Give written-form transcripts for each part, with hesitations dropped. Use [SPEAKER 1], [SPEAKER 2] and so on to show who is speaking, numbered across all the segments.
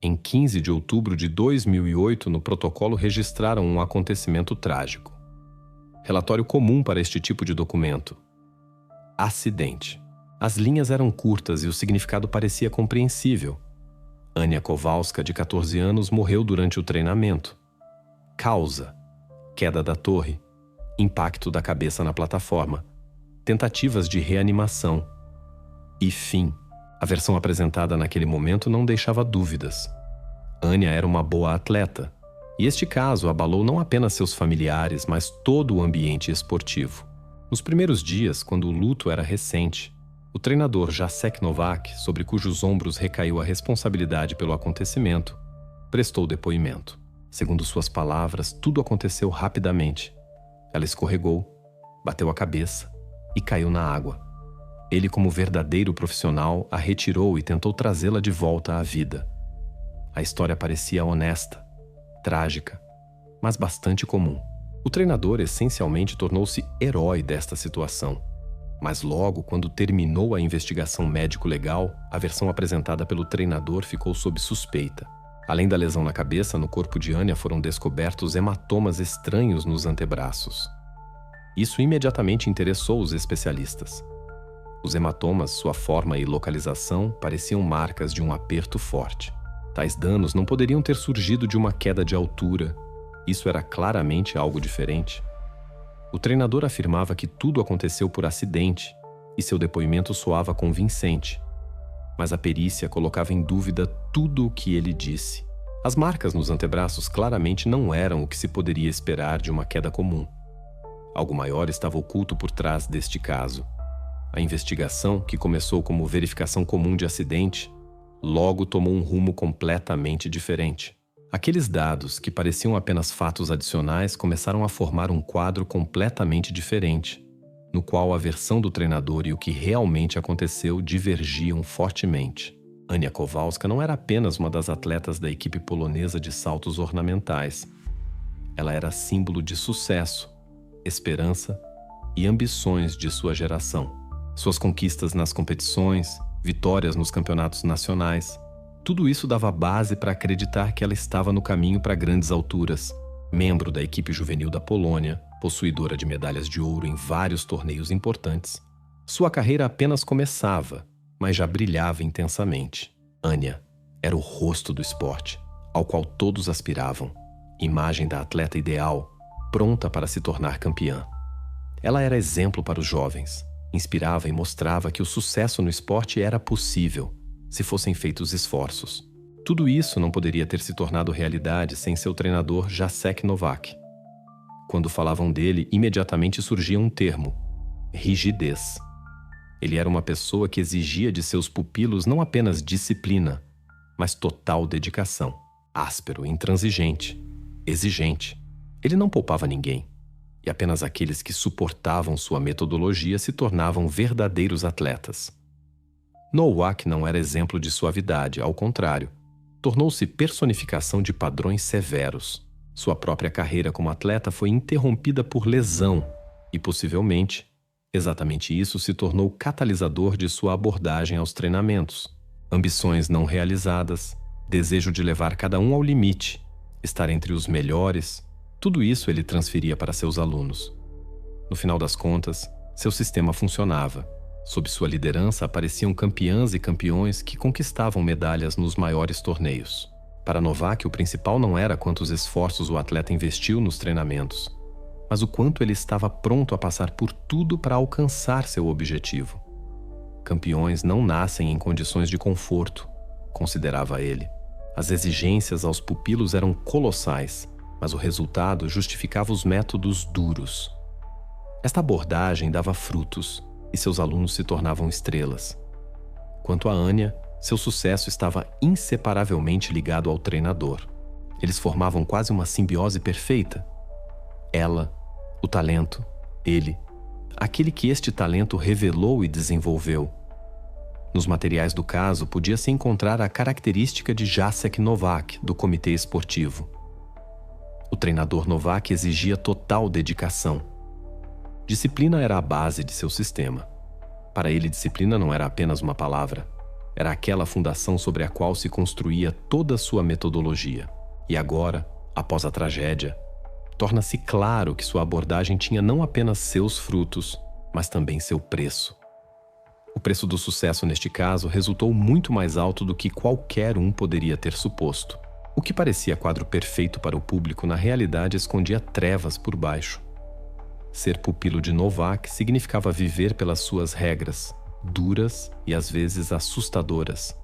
[SPEAKER 1] Em 15 de outubro de 2008, no protocolo registraram um acontecimento trágico. Relatório comum para este tipo de documento. Acidente. As linhas eram curtas e o significado parecia compreensível. Ania Kowalska, de 14 anos, morreu durante o treinamento. Causa: queda da torre, impacto da cabeça na plataforma, tentativas de reanimação. E fim. A versão apresentada naquele momento não deixava dúvidas. Ania era uma boa atleta, e este caso abalou não apenas seus familiares, mas todo o ambiente esportivo. Nos primeiros dias, quando o luto era recente, o treinador Jacek Novak, sobre cujos ombros recaiu a responsabilidade pelo acontecimento, prestou depoimento. Segundo suas palavras, tudo aconteceu rapidamente. Ela escorregou, bateu a cabeça e caiu na água. Ele, como verdadeiro profissional, a retirou e tentou trazê-la de volta à vida. A história parecia honesta, trágica, mas bastante comum. O treinador essencialmente tornou-se herói desta situação. Mas logo, quando terminou a investigação médico-legal, a versão apresentada pelo treinador ficou sob suspeita. Além da lesão na cabeça, no corpo de Ania foram descobertos hematomas estranhos nos antebraços. Isso imediatamente interessou os especialistas. Os hematomas, sua forma e localização pareciam marcas de um aperto forte. Tais danos não poderiam ter surgido de uma queda de altura. Isso era claramente algo diferente. O treinador afirmava que tudo aconteceu por acidente e seu depoimento soava convincente. Mas a perícia colocava em dúvida tudo o que ele disse. As marcas nos antebraços claramente não eram o que se poderia esperar de uma queda comum. Algo maior estava oculto por trás deste caso. A investigação, que começou como verificação comum de acidente, logo tomou um rumo completamente diferente. Aqueles dados, que pareciam apenas fatos adicionais, começaram a formar um quadro completamente diferente, no qual a versão do treinador e o que realmente aconteceu divergiam fortemente. Ania Kowalska não era apenas uma das atletas da equipe polonesa de saltos ornamentais. Ela era símbolo de sucesso, esperança e ambições de sua geração. Suas conquistas nas competições, vitórias nos campeonatos nacionais, tudo isso dava base para acreditar que ela estava no caminho para grandes alturas. Membro da equipe juvenil da Polônia, possuidora de medalhas de ouro em vários torneios importantes, sua carreira apenas começava, mas já brilhava intensamente. Ania era o rosto do esporte, ao qual todos aspiravam. Imagem da atleta ideal, pronta para se tornar campeã. Ela era exemplo para os jovens, inspirava e mostrava que o sucesso no esporte era possível, se fossem feitos esforços. Tudo isso não poderia ter se tornado realidade sem seu treinador Jacek Novak. Quando falavam dele, imediatamente surgia um termo: rigidez. Ele era uma pessoa que exigia de seus pupilos não apenas disciplina, mas total dedicação. Áspero, intransigente, exigente. Ele não poupava ninguém, e apenas aqueles que suportavam sua metodologia se tornavam verdadeiros atletas. Novak não era exemplo de suavidade, ao contrário, tornou-se personificação de padrões severos. Sua própria carreira como atleta foi interrompida por lesão e, possivelmente, exatamente isso se tornou catalisador de sua abordagem aos treinamentos. Ambições não realizadas, desejo de levar cada um ao limite, estar entre os melhores, tudo isso ele transferia para seus alunos. No final das contas, seu sistema funcionava. Sob sua liderança apareciam campeãs e campeões que conquistavam medalhas nos maiores torneios. Para Novak, o principal não era quantos esforços o atleta investiu nos treinamentos, mas o quanto ele estava pronto a passar por tudo para alcançar seu objetivo. Campeões não nascem em condições de conforto, considerava ele. As exigências aos pupilos eram colossais, mas o resultado justificava os métodos duros. Esta abordagem dava frutos, e seus alunos se tornavam estrelas. Quanto a Ania, seu sucesso estava inseparavelmente ligado ao treinador. Eles formavam quase uma simbiose perfeita. Ela, o talento, ele, aquele que este talento revelou e desenvolveu. Nos materiais do caso, podia-se encontrar a característica de Jacek Novak, do comitê esportivo. O treinador Novak exigia total dedicação. Disciplina era a base de seu sistema. Para ele, disciplina não era apenas uma palavra. Era aquela fundação sobre a qual se construía toda a sua metodologia. E agora, após a tragédia, torna-se claro que sua abordagem tinha não apenas seus frutos, mas também seu preço. O preço do sucesso neste caso resultou muito mais alto do que qualquer um poderia ter suposto. O que parecia quadro perfeito para o público, na realidade escondia trevas por baixo. Ser pupilo de Novak significava viver pelas suas regras, duras e às vezes assustadoras.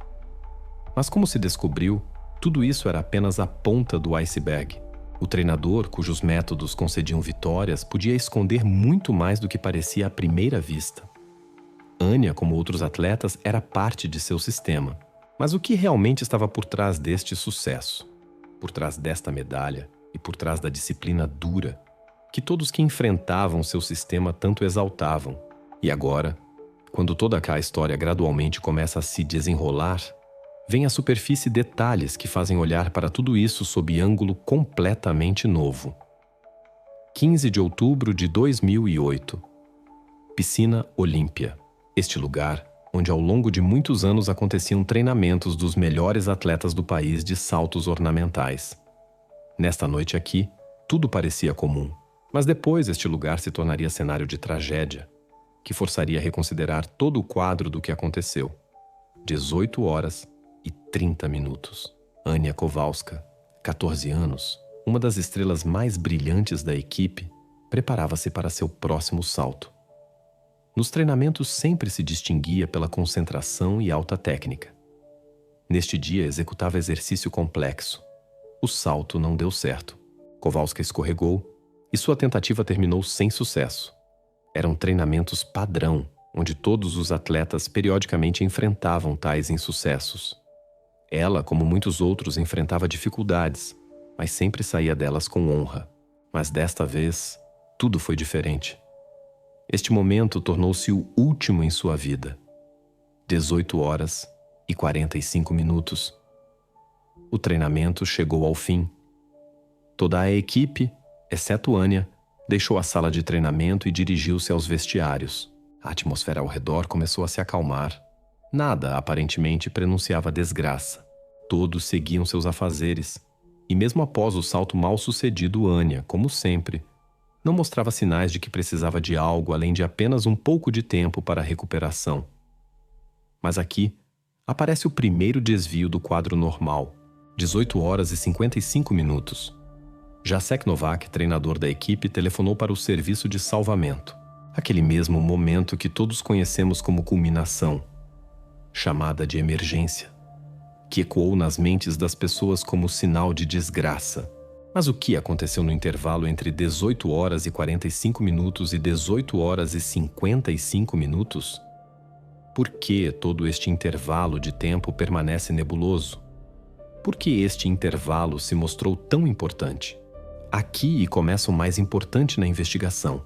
[SPEAKER 1] Mas como se descobriu, tudo isso era apenas a ponta do iceberg. O treinador, cujos métodos concediam vitórias, podia esconder muito mais do que parecia à primeira vista. Anya, como outros atletas, era parte de seu sistema. Mas o que realmente estava por trás deste sucesso? Por trás desta medalha e por trás da disciplina dura que todos que enfrentavam seu sistema tanto exaltavam. E agora, quando toda aquela história gradualmente começa a se desenrolar, vem à superfície detalhes que fazem olhar para tudo isso sob ângulo completamente novo. 15 de outubro de 2008. Piscina Olímpia. Este lugar, onde ao longo de muitos anos aconteciam treinamentos dos melhores atletas do país de saltos ornamentais. Nesta noite aqui, tudo parecia comum, mas depois este lugar se tornaria cenário de tragédia, que forçaria a reconsiderar todo o quadro do que aconteceu. 18h30. Anya Kowalska, 14 anos, uma das estrelas mais brilhantes da equipe, preparava-se para seu próximo salto. Nos treinamentos sempre se distinguia pela concentração e alta técnica. Neste dia executava exercício complexo. O salto não deu certo. Kowalska escorregou e sua tentativa terminou sem sucesso. Eram treinamentos padrão, onde todos os atletas periodicamente enfrentavam tais insucessos. Ela, como muitos outros, enfrentava dificuldades, mas sempre saía delas com honra. Mas desta vez, tudo foi diferente. Este momento tornou-se o último em sua vida. 18h45. O treinamento chegou ao fim. Toda a equipe, exceto Anya, deixou a sala de treinamento e dirigiu-se aos vestiários. A atmosfera ao redor começou a se acalmar. Nada, aparentemente, prenunciava desgraça. Todos seguiam seus afazeres. E mesmo após o salto mal sucedido, Anya, como sempre, não mostrava sinais de que precisava de algo além de apenas um pouco de tempo para a recuperação. Mas aqui aparece o primeiro desvio do quadro normal. 18h55. Jacek Novak, treinador da equipe, telefonou para o serviço de salvamento. Aquele mesmo momento que todos conhecemos como culminação, chamada de emergência, que ecoou nas mentes das pessoas como sinal de desgraça. Mas o que aconteceu no intervalo entre 18h45 e 18h55? Por que todo este intervalo de tempo permanece nebuloso? Por que este intervalo se mostrou tão importante? Aqui começa o mais importante na investigação.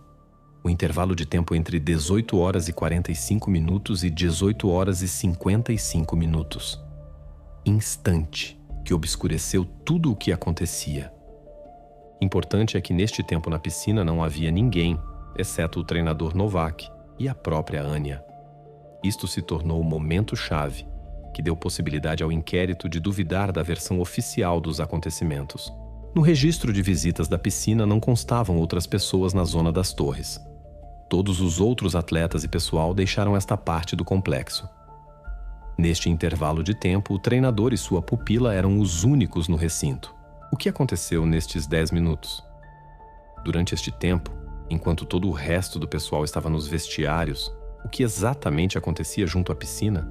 [SPEAKER 1] O intervalo de tempo entre 18h45 e 18h55. Instante que obscureceu tudo o que acontecia. Importante é que neste tempo na piscina não havia ninguém, exceto o treinador Novak e a própria Anya. Isto se tornou o momento-chave, que deu possibilidade ao inquérito de duvidar da versão oficial dos acontecimentos. No registro de visitas da piscina não constavam outras pessoas na zona das torres. Todos os outros atletas e pessoal deixaram esta parte do complexo. Neste intervalo de tempo, o treinador e sua pupila eram os únicos no recinto. O que aconteceu nestes 10 minutos? Durante este tempo, enquanto todo o resto do pessoal estava nos vestiários, o que exatamente acontecia junto à piscina?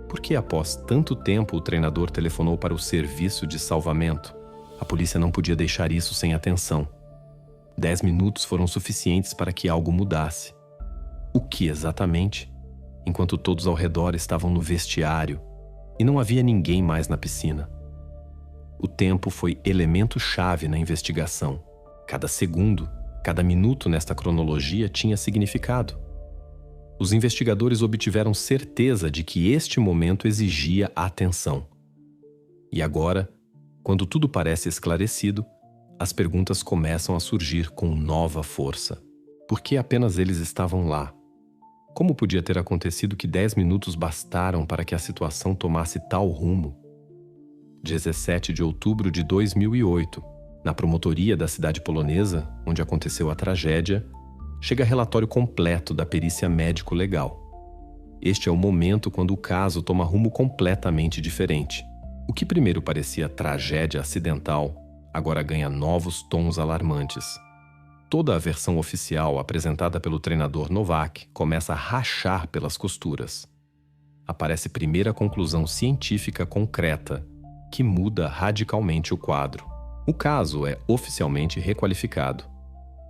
[SPEAKER 1] Por que após tanto tempo o treinador telefonou para o serviço de salvamento? A polícia não podia deixar isso sem atenção. 10 minutos foram suficientes para que algo mudasse. O que exatamente? Enquanto todos ao redor estavam no vestiário e não havia ninguém mais na piscina. O tempo foi elemento-chave na investigação. Cada segundo, cada minuto nesta cronologia tinha significado. Os investigadores obtiveram certeza de que este momento exigia atenção. E agora, quando tudo parece esclarecido, as perguntas começam a surgir com nova força. Por que apenas eles estavam lá? Como podia ter acontecido que 10 minutos bastaram para que a situação tomasse tal rumo? 17 de outubro de 2008, na promotoria da cidade polonesa, onde aconteceu a tragédia, chega relatório completo da perícia médico-legal. Este é o momento quando o caso toma rumo completamente diferente. O que primeiro parecia tragédia acidental, agora ganha novos tons alarmantes. Toda a versão oficial apresentada pelo treinador Novak começa a rachar pelas costuras. Aparece primeira conclusão científica concreta, que muda radicalmente o quadro. O caso é oficialmente requalificado.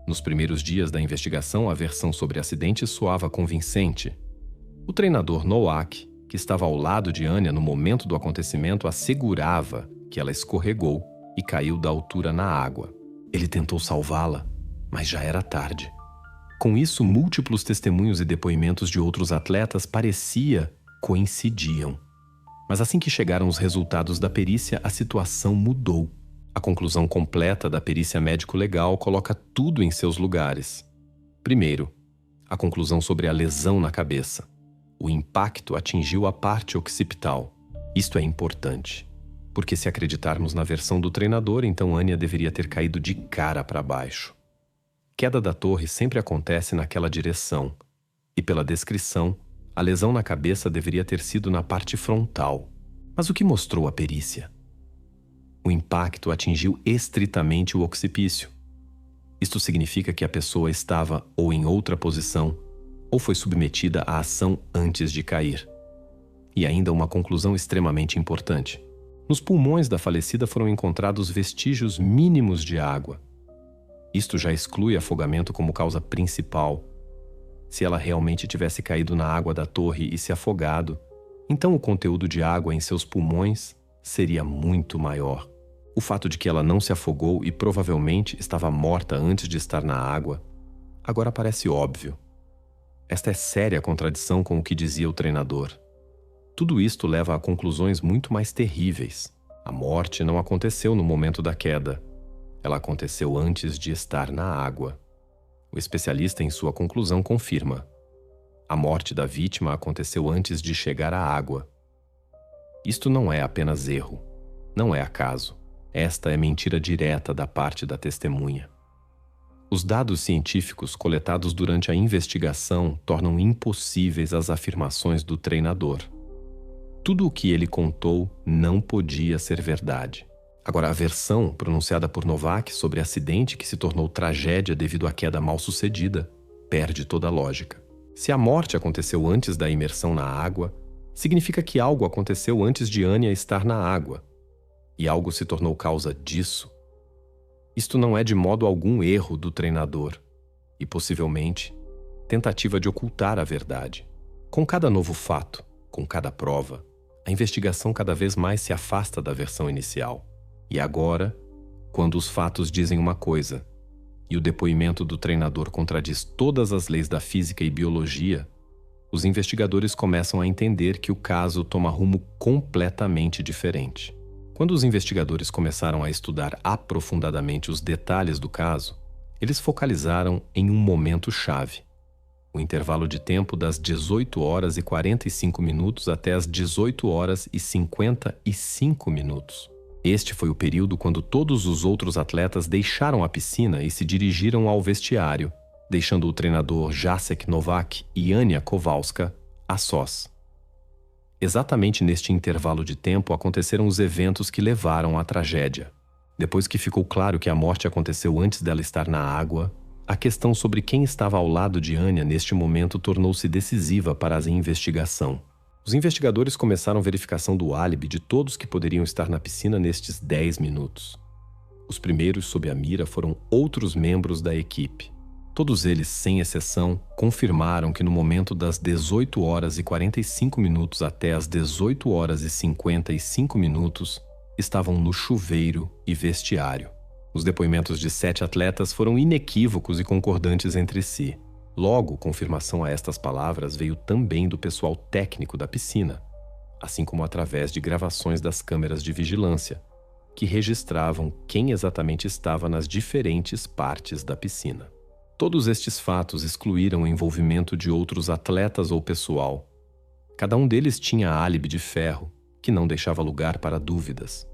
[SPEAKER 1] Nos primeiros dias da investigação, a versão sobre acidente soava convincente. O treinador Novak, que estava ao lado de Ania no momento do acontecimento, assegurava que ela escorregou e caiu da altura na água. Ele tentou salvá-la, mas já era tarde. Com isso, múltiplos testemunhos e depoimentos de outros atletas coincidiam. Mas assim que chegaram os resultados da perícia, a situação mudou. A conclusão completa da perícia médico-legal coloca tudo em seus lugares. Primeiro, a conclusão sobre a lesão na cabeça. O impacto atingiu a parte occipital. Isto é importante, porque se acreditarmos na versão do treinador, então Ania deveria ter caído de cara para baixo. Queda da torre sempre acontece naquela direção, e pela descrição, a lesão na cabeça deveria ter sido na parte frontal. Mas o que mostrou a perícia? O impacto atingiu estritamente o occipício. Isto significa que a pessoa estava ou em outra posição, ou foi submetida à ação antes de cair. E ainda uma conclusão extremamente importante. Nos pulmões da falecida foram encontrados vestígios mínimos de água. Isto já exclui afogamento como causa principal. Se ela realmente tivesse caído na água da torre e se afogado, então o conteúdo de água em seus pulmões seria muito maior. O fato de que ela não se afogou e provavelmente estava morta antes de estar na água, agora parece óbvio. Esta é séria contradição com o que dizia o treinador. Tudo isto leva a conclusões muito mais terríveis. A morte não aconteceu no momento da queda. Ela aconteceu antes de estar na água. O especialista, em sua conclusão, confirma: a morte da vítima aconteceu antes de chegar à água. Isto não é apenas erro, não é acaso. Esta é mentira direta da parte da testemunha. Os dados científicos coletados durante a investigação tornam impossíveis as afirmações do treinador. Tudo o que ele contou não podia ser verdade. Agora, a versão pronunciada por Novak sobre acidente que se tornou tragédia devido à queda mal-sucedida perde toda a lógica. Se a morte aconteceu antes da imersão na água, significa que algo aconteceu antes de Ania estar na água, e algo se tornou causa disso. Isto não é de modo algum erro do treinador, e possivelmente tentativa de ocultar a verdade. Com cada novo fato, com cada prova, a investigação cada vez mais se afasta da versão inicial. E agora, quando os fatos dizem uma coisa e o depoimento do treinador contradiz todas as leis da física e biologia, os investigadores começam a entender que o caso toma rumo completamente diferente. Quando os investigadores começaram a estudar aprofundadamente os detalhes do caso, eles focalizaram em um momento-chave: o intervalo de tempo das 18 horas e 45 minutos até as 18 horas e 55 minutos. Este foi o período quando todos os outros atletas deixaram a piscina e se dirigiram ao vestiário, deixando o treinador Jacek Novak e Ania Kowalska a sós. Exatamente neste intervalo de tempo aconteceram os eventos que levaram à tragédia. Depois que ficou claro que a morte aconteceu antes dela estar na água, a questão sobre quem estava ao lado de Ania neste momento tornou-se decisiva para a investigação. Os investigadores começaram a verificação do álibi de todos que poderiam estar na piscina nestes 10 minutos. Os primeiros sob a mira foram outros membros da equipe. Todos eles, sem exceção, confirmaram que no momento das 18 horas e 45 minutos até as 18 horas e 55 minutos, estavam no chuveiro e vestiário. Os depoimentos de 7 atletas foram inequívocos e concordantes entre si. Logo, confirmação a estas palavras veio também do pessoal técnico da piscina, assim como através de gravações das câmeras de vigilância, que registravam quem exatamente estava nas diferentes partes da piscina. Todos estes fatos excluíram o envolvimento de outros atletas ou pessoal. Cada um deles tinha álibi de ferro, que não deixava lugar para dúvidas.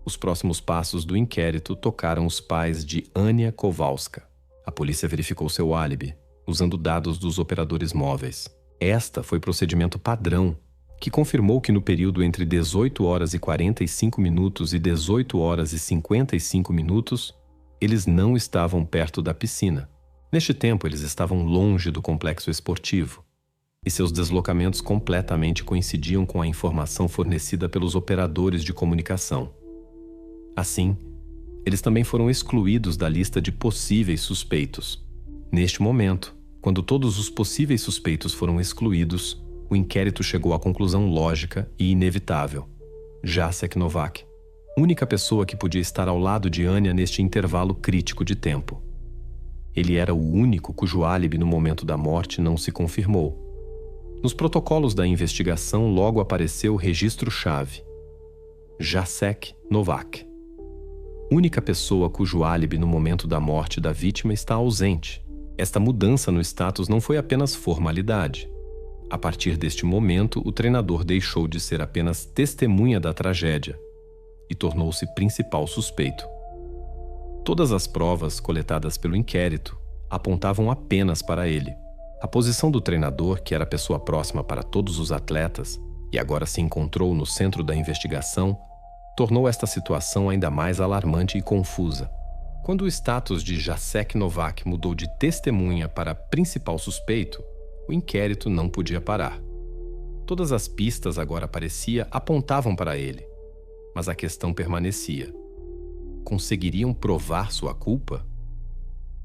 [SPEAKER 1] Os próximos passos do inquérito tocaram os pais de Ania Kowalska. A polícia verificou seu álibi, usando dados dos operadores móveis. Esta foi procedimento padrão, que confirmou que no período entre 18 horas e 45 minutos e 18 horas e 55 minutos, eles não estavam perto da piscina. Neste tempo, eles estavam longe do complexo esportivo, e seus deslocamentos completamente coincidiam com a informação fornecida pelos operadores de comunicação. Assim, eles também foram excluídos da lista de possíveis suspeitos. Neste momento, quando todos os possíveis suspeitos foram excluídos, o inquérito chegou à conclusão lógica e inevitável. Jacek Nowak, única pessoa que podia estar ao lado de Ania neste intervalo crítico de tempo. Ele era o único cujo álibi no momento da morte não se confirmou. Nos protocolos da investigação logo apareceu o registro-chave: Jacek Nowak. Única pessoa cujo álibi no momento da morte da vítima está ausente. Esta mudança no status não foi apenas formalidade. A partir deste momento, o treinador deixou de ser apenas testemunha da tragédia e tornou-se principal suspeito. Todas as provas coletadas pelo inquérito apontavam apenas para ele. A posição do treinador, que era a pessoa próxima para todos os atletas e agora se encontrou no centro da investigação, tornou esta situação ainda mais alarmante e confusa. Quando o status de Jacek Nowak mudou de testemunha para principal suspeito, o inquérito não podia parar. Todas as pistas agora apontavam para ele, mas a questão permanecia. Conseguiriam provar sua culpa?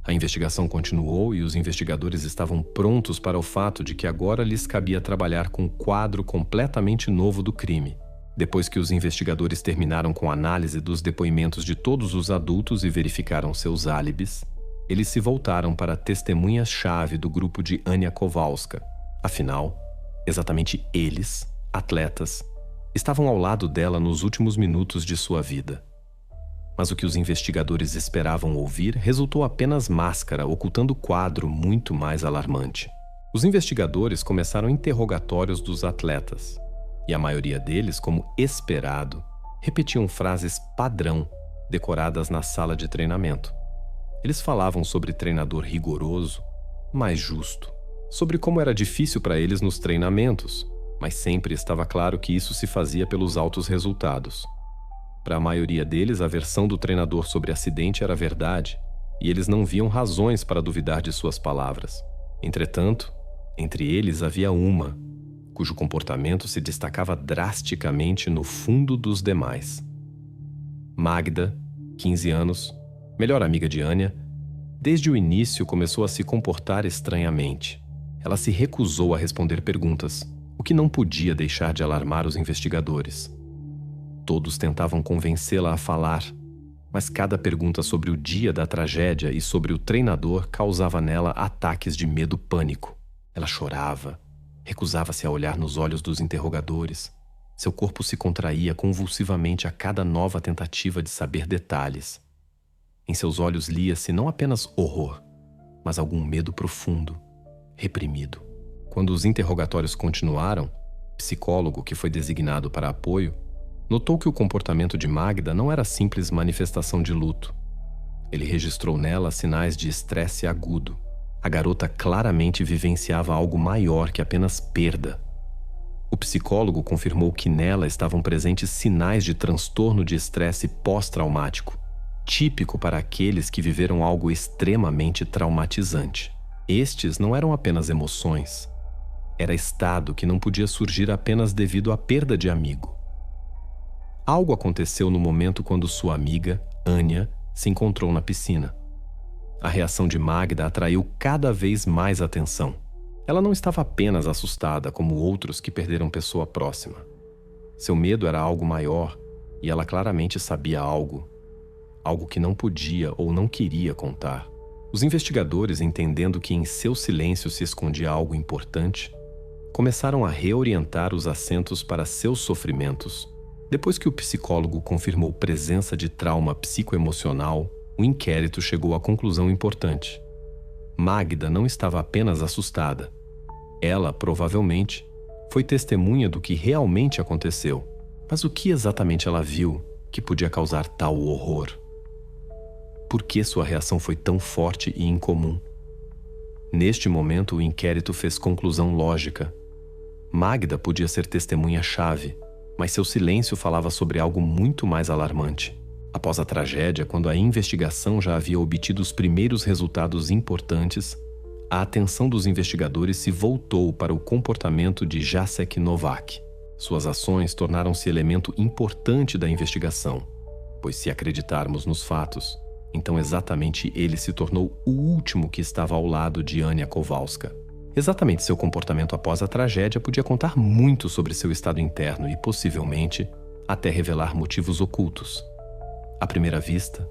[SPEAKER 1] A investigação continuou e os investigadores estavam prontos para o fato de que agora lhes cabia trabalhar com um quadro completamente novo do crime. Depois que os investigadores terminaram com a análise dos depoimentos de todos os adultos e verificaram seus álibis, eles se voltaram para a testemunha-chave do grupo de Ania Kowalska. Afinal, exatamente eles, atletas, estavam ao lado dela nos últimos minutos de sua vida. Mas o que os investigadores esperavam ouvir resultou apenas máscara, ocultando quadro muito mais alarmante. Os investigadores começaram interrogatórios dos atletas, e a maioria deles, como esperado, repetiam frases padrão decoradas na sala de treinamento. Eles falavam sobre treinador rigoroso, mas justo, sobre como era difícil para eles nos treinamentos, mas sempre estava claro que isso se fazia pelos altos resultados. Para a maioria deles, a versão do treinador sobre acidente era verdade, e eles não viam razões para duvidar de suas palavras. Entretanto, entre eles havia uma, cujo comportamento se destacava drasticamente no fundo dos demais. Magda, 15 anos, melhor amiga de Ania, desde o início começou a se comportar estranhamente. Ela se recusou a responder perguntas, o que não podia deixar de alarmar os investigadores. Todos tentavam convencê-la a falar, mas cada pergunta sobre o dia da tragédia e sobre o treinador causava nela ataques de medo-pânico. Ela chorava, recusava-se a olhar nos olhos dos interrogadores. Seu corpo se contraía convulsivamente a cada nova tentativa de saber detalhes. Em seus olhos lia-se não apenas horror, mas algum medo profundo, reprimido. Quando os interrogatórios continuaram, o psicólogo que foi designado para apoio notou que o comportamento de Magda não era simples manifestação de luto. Ele registrou nela sinais de estresse agudo. A garota claramente vivenciava algo maior que apenas perda. O psicólogo confirmou que nela estavam presentes sinais de transtorno de estresse pós-traumático, típico para aqueles que viveram algo extremamente traumatizante. Estes não eram apenas emoções. Era estado que não podia surgir apenas devido à perda de amigo. Algo aconteceu no momento quando sua amiga, Ania, se encontrou na piscina. A reação de Magda atraiu cada vez mais atenção. Ela não estava apenas assustada como outros que perderam pessoa próxima. Seu medo era algo maior e ela claramente sabia algo que não podia ou não queria contar. Os investigadores, entendendo que em seu silêncio se escondia algo importante, começaram a reorientar os assentos para seus sofrimentos. Depois que o psicólogo confirmou presença de trauma psicoemocional, o inquérito chegou à conclusão importante. Magda não estava apenas assustada. Ela, provavelmente, foi testemunha do que realmente aconteceu. Mas o que exatamente ela viu que podia causar tal horror? Por que sua reação foi tão forte e incomum? Neste momento, o inquérito fez conclusão lógica. Magda podia ser testemunha-chave, mas seu silêncio falava sobre algo muito mais alarmante. Após a tragédia, quando a investigação já havia obtido os primeiros resultados importantes, a atenção dos investigadores se voltou para o comportamento de Jacek Nowak. Suas ações tornaram-se elemento importante da investigação, pois se acreditarmos nos fatos, então exatamente ele se tornou o último que estava ao lado de Ania Kowalska. Exatamente seu comportamento após a tragédia podia contar muito sobre seu estado interno e, possivelmente, até revelar motivos ocultos. À primeira vista,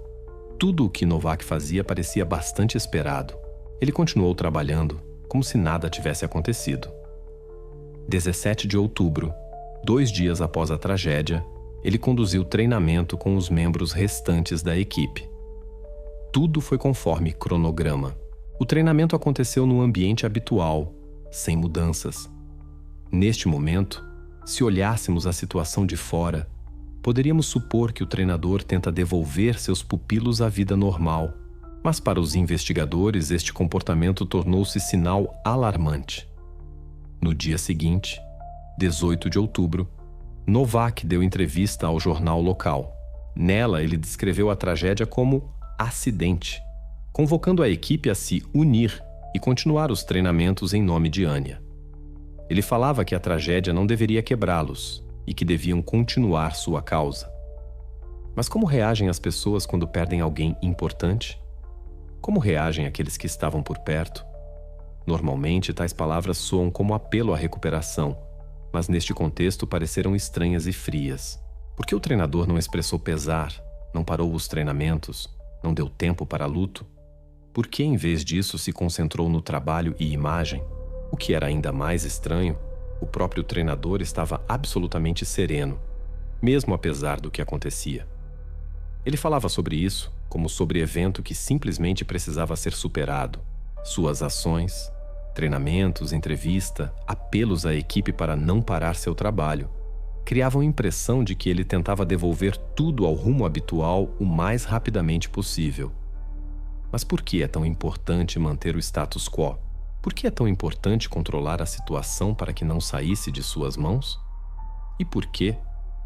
[SPEAKER 1] tudo o que Nowak fazia parecia bastante esperado. Ele continuou trabalhando como se nada tivesse acontecido. 17 de outubro, 2 dias após a tragédia, ele conduziu treinamento com os membros restantes da equipe. Tudo foi conforme cronograma. O treinamento aconteceu no ambiente habitual, sem mudanças. Neste momento, se olhássemos a situação de fora, poderíamos supor que o treinador tenta devolver seus pupilos à vida normal. Mas para os investigadores, este comportamento tornou-se sinal alarmante. No dia seguinte, 18 de outubro, Nowak deu entrevista ao jornal local. Nela, ele descreveu a tragédia como acidente, convocando a equipe a se unir e continuar os treinamentos em nome de Ania. Ele falava que a tragédia não deveria quebrá-los e que deviam continuar sua causa. Mas como reagem as pessoas quando perdem alguém importante? Como reagem aqueles que estavam por perto? Normalmente, tais palavras soam como apelo à recuperação, mas neste contexto pareceram estranhas e frias. Por que o treinador não expressou pesar, não parou os treinamentos, não deu tempo para luto? Por que, em vez disso, se concentrou no trabalho e imagem? O que era ainda mais estranho, o próprio treinador estava absolutamente sereno, mesmo apesar do que acontecia. Ele falava sobre isso como sobre evento que simplesmente precisava ser superado. Suas ações, treinamentos, entrevista, apelos à equipe para não parar seu trabalho, criavam a impressão de que ele tentava devolver tudo ao rumo habitual o mais rapidamente possível. Mas por que é tão importante manter o status quo? Por que é tão importante controlar a situação para que não saísse de suas mãos? E por que,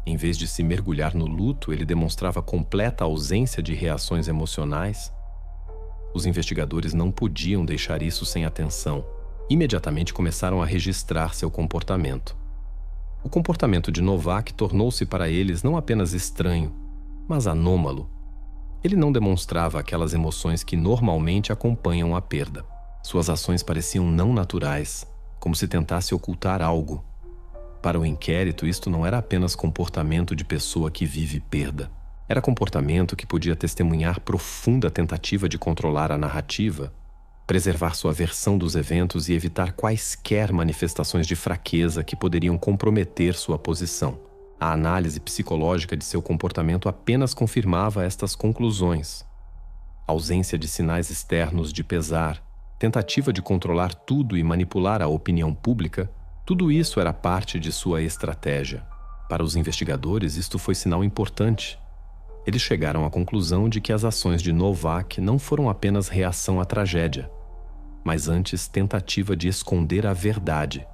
[SPEAKER 1] em vez de se mergulhar no luto, ele demonstrava completa ausência de reações emocionais? Os investigadores não podiam deixar isso sem atenção. Imediatamente começaram a registrar seu comportamento. O comportamento de Nowak tornou-se para eles não apenas estranho, mas anômalo. Ele não demonstrava aquelas emoções que normalmente acompanham a perda. Suas ações pareciam não naturais, como se tentasse ocultar algo. Para o inquérito, isto não era apenas comportamento de pessoa que vive perda. Era comportamento que podia testemunhar profunda tentativa de controlar a narrativa, preservar sua versão dos eventos e evitar quaisquer manifestações de fraqueza que poderiam comprometer sua posição. A análise psicológica de seu comportamento apenas confirmava estas conclusões. Ausência de sinais externos de pesar, tentativa de controlar tudo e manipular a opinião pública, tudo isso era parte de sua estratégia. Para os investigadores, isto foi sinal importante. Eles chegaram à conclusão de que as ações de Nowak não foram apenas reação à tragédia, mas antes tentativa de esconder a verdade,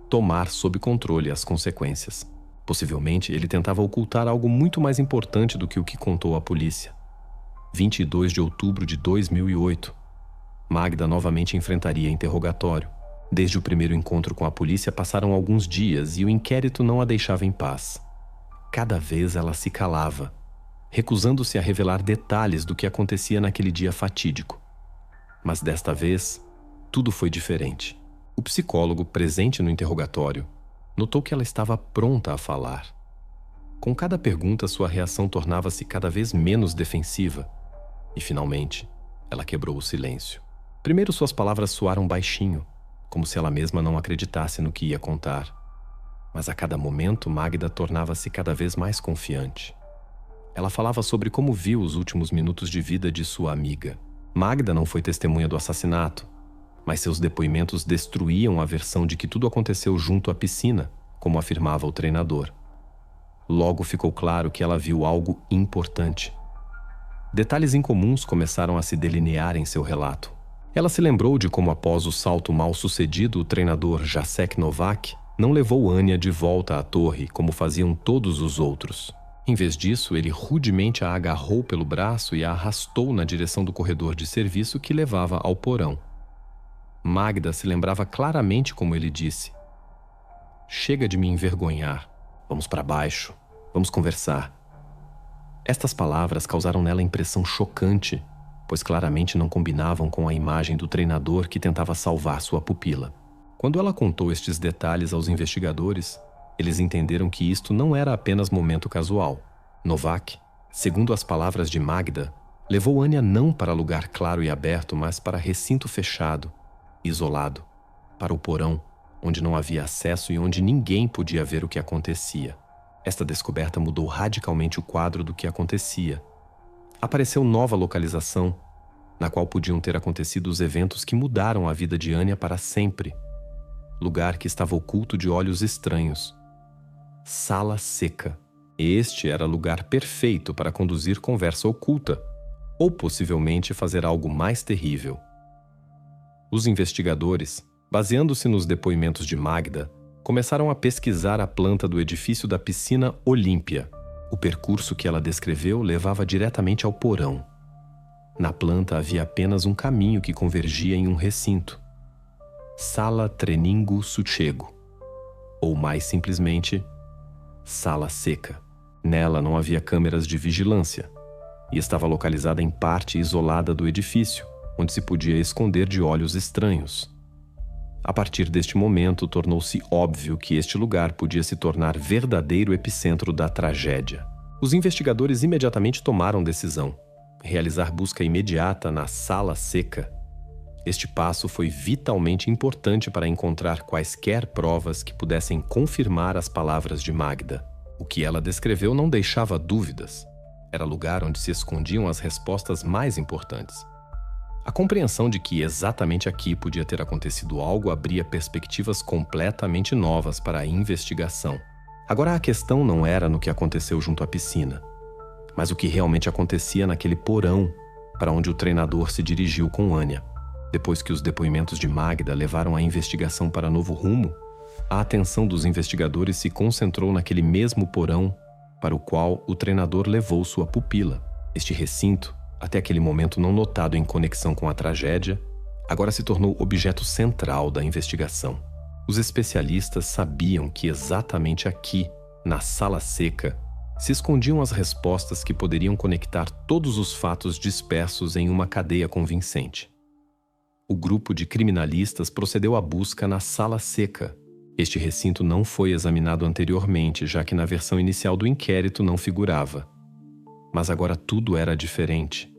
[SPEAKER 1] tomar sob controle as consequências. Possivelmente, ele tentava ocultar algo muito mais importante do que o que contou à polícia. 22 de outubro de 2008. Magda novamente enfrentaria interrogatório. Desde o primeiro encontro com a polícia passaram alguns dias e o inquérito não a deixava em paz. Cada vez ela se calava, recusando-se a revelar detalhes do que acontecia naquele dia fatídico. Mas desta vez, tudo foi diferente. O psicólogo, presente no interrogatório, notou que ela estava pronta a falar. Com cada pergunta, sua reação tornava-se cada vez menos defensiva. E, finalmente, ela quebrou o silêncio. Primeiro, suas palavras soaram baixinho, como se ela mesma não acreditasse no que ia contar. Mas a cada momento, Magda tornava-se cada vez mais confiante. Ela falava sobre como viu os últimos minutos de vida de sua amiga. Magda não foi testemunha do assassinato, mas seus depoimentos destruíam a versão de que tudo aconteceu junto à piscina, como afirmava o treinador. Logo ficou claro que ela viu algo importante. Detalhes incomuns começaram a se delinear em seu relato. Ela se lembrou de como, após o salto mal sucedido, o treinador Jacek Novak não levou Anya de volta à torre como faziam todos os outros. Em vez disso, ele rudemente a agarrou pelo braço e a arrastou na direção do corredor de serviço que levava ao porão. Magda se lembrava claramente como ele disse: "Chega de me envergonhar. Vamos para baixo. Vamos conversar." Estas palavras causaram nela impressão chocante, pois claramente não combinavam com a imagem do treinador que tentava salvar sua pupila. Quando ela contou estes detalhes aos investigadores, eles entenderam que isto não era apenas momento casual. Novak, segundo as palavras de Magda, levou Anya não para lugar claro e aberto, mas para recinto fechado, isolado, para o porão, onde não havia acesso e onde ninguém podia ver o que acontecia. Esta descoberta mudou radicalmente o quadro do que acontecia. Apareceu nova localização, na qual podiam ter acontecido os eventos que mudaram a vida de Anya para sempre. Lugar que estava oculto de olhos estranhos. Sala seca. Este era lugar perfeito para conduzir conversa oculta, ou possivelmente fazer algo mais terrível. Os investigadores, baseando-se nos depoimentos de Magda, começaram a pesquisar a planta do edifício da piscina Olímpia. O percurso que ela descreveu levava diretamente ao porão. Na planta havia apenas um caminho que convergia em um recinto. Sala Treningo Suchego, ou mais simplesmente, Sala Seca. Nela não havia câmeras de vigilância e estava localizada em parte isolada do edifício, onde se podia esconder de olhos estranhos. A partir deste momento, tornou-se óbvio que este lugar podia se tornar verdadeiro epicentro da tragédia. Os investigadores imediatamente tomaram decisão: realizar busca imediata na Sala Seca. Este passo foi vitalmente importante para encontrar quaisquer provas que pudessem confirmar as palavras de Magda. O que ela descreveu não deixava dúvidas. Era lugar onde se escondiam as respostas mais importantes. A compreensão de que exatamente aqui podia ter acontecido algo abria perspectivas completamente novas para a investigação. Agora a questão não era no que aconteceu junto à piscina, mas o que realmente acontecia naquele porão para onde o treinador se dirigiu com Anya. Depois que os depoimentos de Magda levaram a investigação para novo rumo, a atenção dos investigadores se concentrou naquele mesmo porão para o qual o treinador levou sua pupila. Este recinto, até aquele momento não notado em conexão com a tragédia, agora se tornou objeto central da investigação. Os especialistas sabiam que exatamente aqui, na Sala Seca, se escondiam as respostas que poderiam conectar todos os fatos dispersos em uma cadeia convincente. O grupo de criminalistas procedeu à busca na Sala Seca. Este recinto não foi examinado anteriormente, já que na versão inicial do inquérito não figurava. Mas agora tudo era diferente.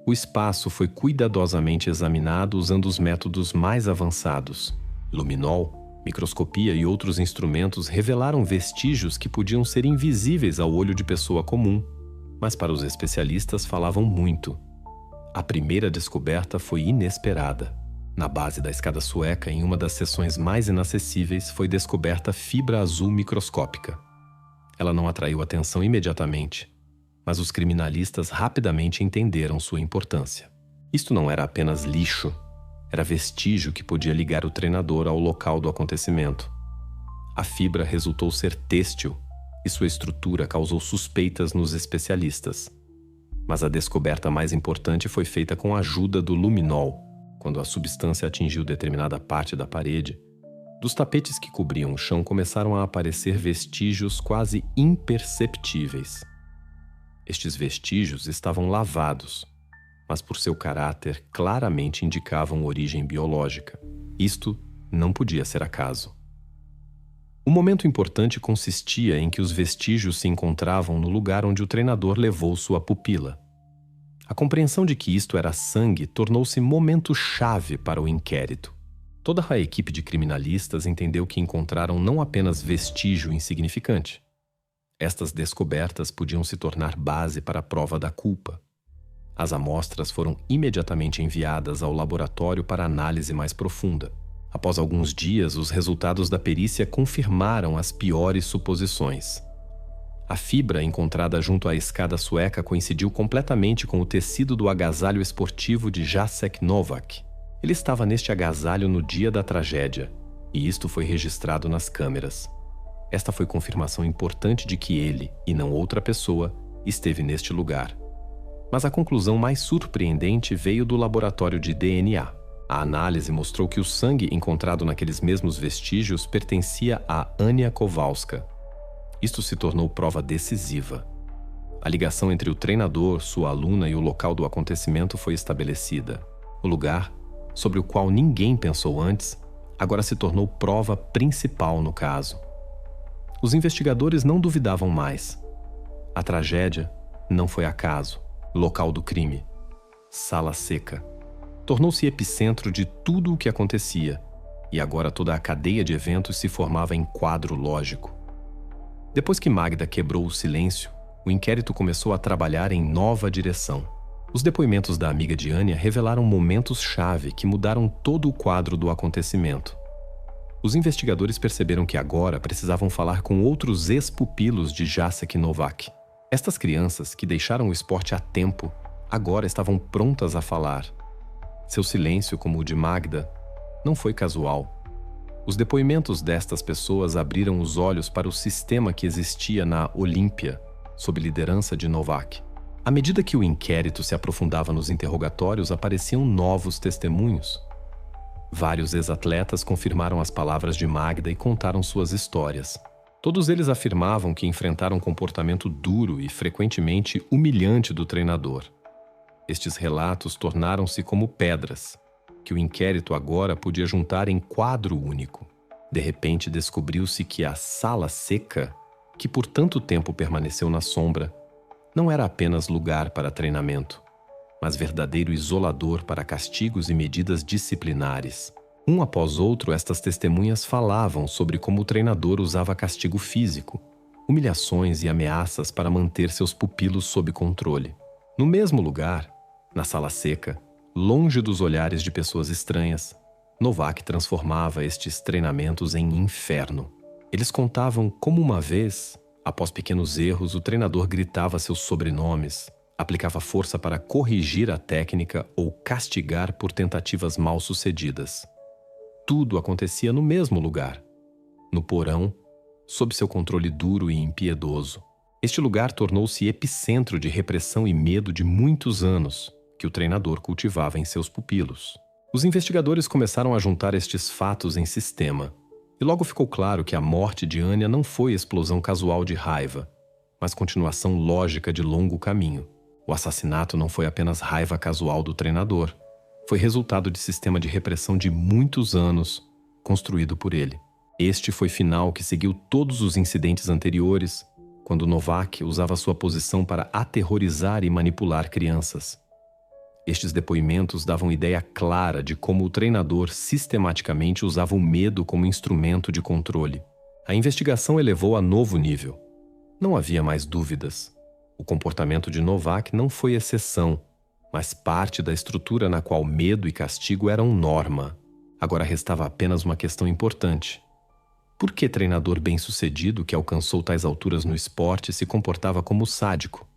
[SPEAKER 1] O espaço foi cuidadosamente examinado usando os métodos mais avançados. Luminol, microscopia e outros instrumentos revelaram vestígios que podiam ser invisíveis ao olho de pessoa comum, mas para os especialistas falavam muito. A primeira descoberta foi inesperada. Na base da escada sueca, em uma das seções mais inacessíveis, foi descoberta fibra azul microscópica. Ela não atraiu atenção imediatamente, mas os criminalistas rapidamente entenderam sua importância. Isto não era apenas lixo, era vestígio que podia ligar o treinador ao local do acontecimento. A fibra resultou ser têxtil e sua estrutura causou suspeitas nos especialistas. Mas a descoberta mais importante foi feita com a ajuda do luminol. Quando a substância atingiu determinada parte da parede, dos tapetes que cobriam o chão começaram a aparecer vestígios quase imperceptíveis. Estes vestígios estavam lavados, mas por seu caráter claramente indicavam origem biológica. Isto não podia ser acaso. O momento importante consistia em que os vestígios se encontravam no lugar onde o treinador levou sua pupila. A compreensão de que isto era sangue tornou-se momento-chave para o inquérito. Toda a equipe de criminalistas entendeu que encontraram não apenas vestígio insignificante. Estas descobertas podiam se tornar base para a prova da culpa. As amostras foram imediatamente enviadas ao laboratório para análise mais profunda. Após alguns dias, os resultados da perícia confirmaram as piores suposições. A fibra encontrada junto à escada sueca coincidiu completamente com o tecido do agasalho esportivo de Jacek Nowak. Ele estava neste agasalho no dia da tragédia, e isto foi registrado nas câmeras. Esta foi confirmação importante de que ele, e não outra pessoa, esteve neste lugar. Mas a conclusão mais surpreendente veio do laboratório de DNA. A análise mostrou que o sangue encontrado naqueles mesmos vestígios pertencia a Ania Kowalska. Isto se tornou prova decisiva. A ligação entre o treinador, sua aluna e o local do acontecimento foi estabelecida. O lugar, sobre o qual ninguém pensou antes, agora se tornou prova principal no caso. Os investigadores não duvidavam mais. A tragédia não foi acaso. Local do crime. Sala seca. Tornou-se epicentro de tudo o que acontecia, e agora toda a cadeia de eventos se formava em quadro lógico. Depois que Magda quebrou o silêncio, o inquérito começou a trabalhar em nova direção. Os depoimentos da amiga de Ania revelaram momentos-chave que mudaram todo o quadro do acontecimento. Os investigadores perceberam que agora precisavam falar com outros ex-pupilos de Jacek Nowak. Estas crianças, que deixaram o esporte há tempo, agora estavam prontas a falar. Seu silêncio, como o de Magda, não foi casual. Os depoimentos destas pessoas abriram os olhos para o sistema que existia na Olímpia, sob liderança de Nowak. À medida que o inquérito se aprofundava nos interrogatórios, apareciam novos testemunhos. Vários ex-atletas confirmaram as palavras de Magda e contaram suas histórias. Todos eles afirmavam que enfrentaram um comportamento duro e frequentemente humilhante do treinador. Estes relatos tornaram-se como pedras, que o inquérito agora podia juntar em quadro único. De repente, descobriu-se que a sala seca, que por tanto tempo permaneceu na sombra, não era apenas lugar para treinamento, mas verdadeiro isolador para castigos e medidas disciplinares. Um após outro, estas testemunhas falavam sobre como o treinador usava castigo físico, humilhações e ameaças para manter seus pupilos sob controle. No mesmo lugar, na sala seca, longe dos olhares de pessoas estranhas, Nowak transformava estes treinamentos em inferno. Eles contavam como uma vez, após pequenos erros, o treinador gritava seus sobrenomes, aplicava força para corrigir a técnica ou castigar por tentativas mal-sucedidas. Tudo acontecia no mesmo lugar, no porão, sob seu controle duro e impiedoso. Este lugar tornou-se epicentro de repressão e medo de muitos anos que o treinador cultivava em seus pupilos. Os investigadores começaram a juntar estes fatos em sistema, e logo ficou claro que a morte de Ania não foi explosão casual de raiva, mas continuação lógica de longo caminho. O assassinato não foi apenas raiva casual do treinador, foi resultado de sistema de repressão de muitos anos, construído por ele. Este foi final que seguiu todos os incidentes anteriores, quando Nowak usava sua posição para aterrorizar e manipular crianças. Estes depoimentos davam ideia clara de como o treinador sistematicamente usava o medo como instrumento de controle. A investigação elevou a novo nível. Não havia mais dúvidas. O comportamento de Nowak não foi exceção, mas parte da estrutura na qual medo e castigo eram norma. Agora restava apenas uma questão importante. Por que treinador bem-sucedido que alcançou tais alturas no esporte se comportava como sádico?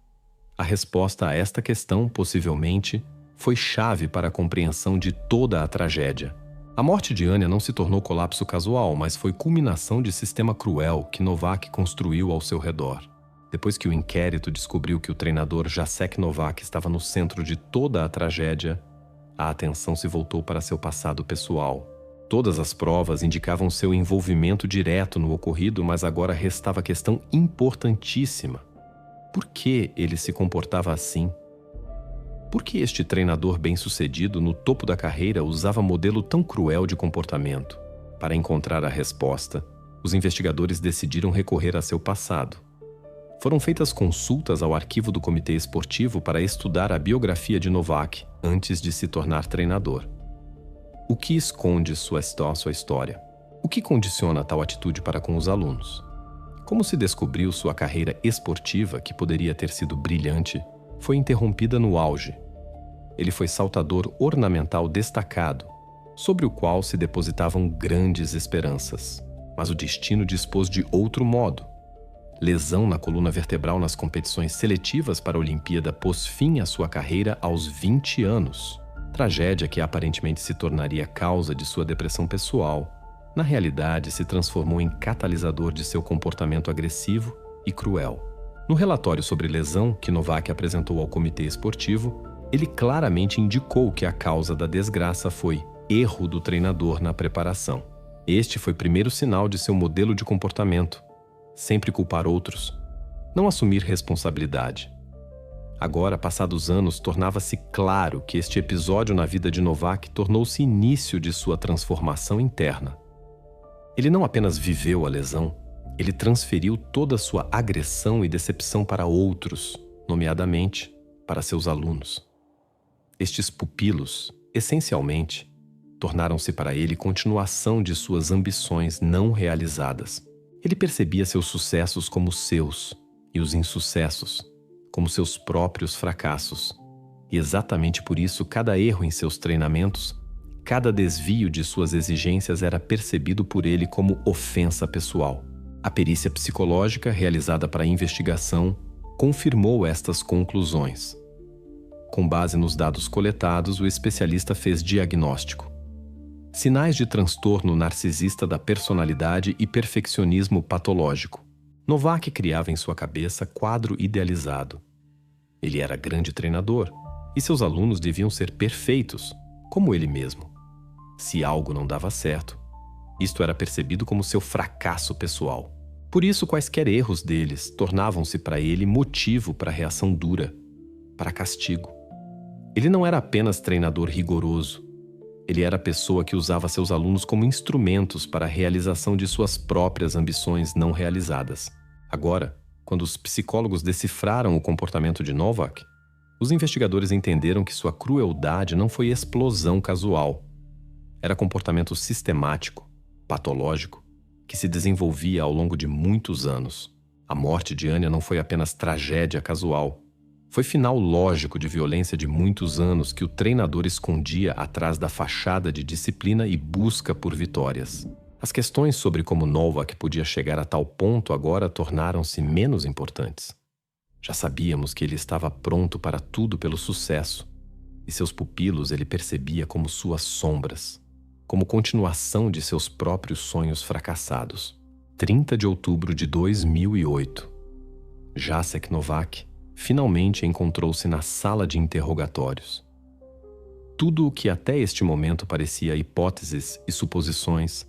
[SPEAKER 1] A resposta a esta questão, possivelmente, foi chave para a compreensão de toda a tragédia. A morte de Ania não se tornou colapso casual, mas foi culminação de sistema cruel que Nowak construiu ao seu redor. Depois que o inquérito descobriu que o treinador Jacek Nowak estava no centro de toda a tragédia, a atenção se voltou para seu passado pessoal. Todas as provas indicavam seu envolvimento direto no ocorrido, mas agora restava a questão importantíssima. Por que ele se comportava assim? Por que este treinador bem-sucedido no topo da carreira usava modelo tão cruel de comportamento? Para encontrar a resposta, os investigadores decidiram recorrer a seu passado. Foram feitas consultas ao arquivo do comitê esportivo para estudar a biografia de Nowak antes de se tornar treinador. O que esconde sua história? O que condiciona tal atitude para com os alunos? Como se descobriu sua carreira esportiva, que poderia ter sido brilhante, foi interrompida no auge, Ele foi saltador ornamental destacado, sobre o qual se depositavam grandes esperanças. Mas o destino dispôs de outro modo. Lesão na coluna vertebral nas competições seletivas para a Olimpíada pôs fim à sua carreira aos 20 anos. Tragédia que aparentemente se tornaria causa de sua depressão pessoal, na realidade se transformou em catalisador de seu comportamento agressivo e cruel. No relatório sobre lesão que Novak apresentou ao comitê esportivo, ele claramente indicou que a causa da desgraça foi erro do treinador na preparação. Este foi o primeiro sinal de seu modelo de comportamento: sempre culpar outros, não assumir responsabilidade. Agora, passados anos, tornava-se claro que este episódio na vida de Novak tornou-se início de sua transformação interna. Ele não apenas viveu a lesão, ele transferiu toda a sua agressão e decepção para outros, nomeadamente para seus alunos. Estes pupilos, essencialmente, tornaram-se para ele continuação de suas ambições não realizadas. Ele percebia seus sucessos como seus e os insucessos como seus próprios fracassos. E exatamente por isso, cada erro em seus treinamentos, cada desvio de suas exigências era percebido por ele como ofensa pessoal. A perícia psicológica realizada para a investigação confirmou estas conclusões. Com base nos dados coletados, o especialista fez diagnóstico: sinais de transtorno narcisista da personalidade e perfeccionismo patológico. Novak criava em sua cabeça quadro idealizado. Ele era grande treinador, e seus alunos deviam ser perfeitos, como ele mesmo. Se algo não dava certo, isto era percebido como seu fracasso pessoal. Por isso, quaisquer erros deles tornavam-se para ele motivo para reação dura, para castigo. Ele não era apenas treinador rigoroso. Ele era a pessoa que usava seus alunos como instrumentos para a realização de suas próprias ambições não realizadas. Agora, quando os psicólogos decifraram o comportamento de Novak, os investigadores entenderam que sua crueldade não foi explosão casual. Era comportamento sistemático, patológico, que se desenvolvia ao longo de muitos anos. A morte de Anya não foi apenas tragédia casual. Foi final lógico de violência de muitos anos que o treinador escondia atrás da fachada de disciplina e busca por vitórias. As questões sobre como Novak podia chegar a tal ponto agora tornaram-se menos importantes. Já sabíamos que ele estava pronto para tudo pelo sucesso, e seus pupilos ele percebia como suas sombras, como continuação de seus próprios sonhos fracassados. 30 de outubro de 2008. Jacek Novak finalmente encontrou-se na sala de interrogatórios. Tudo o que até este momento parecia hipóteses e suposições,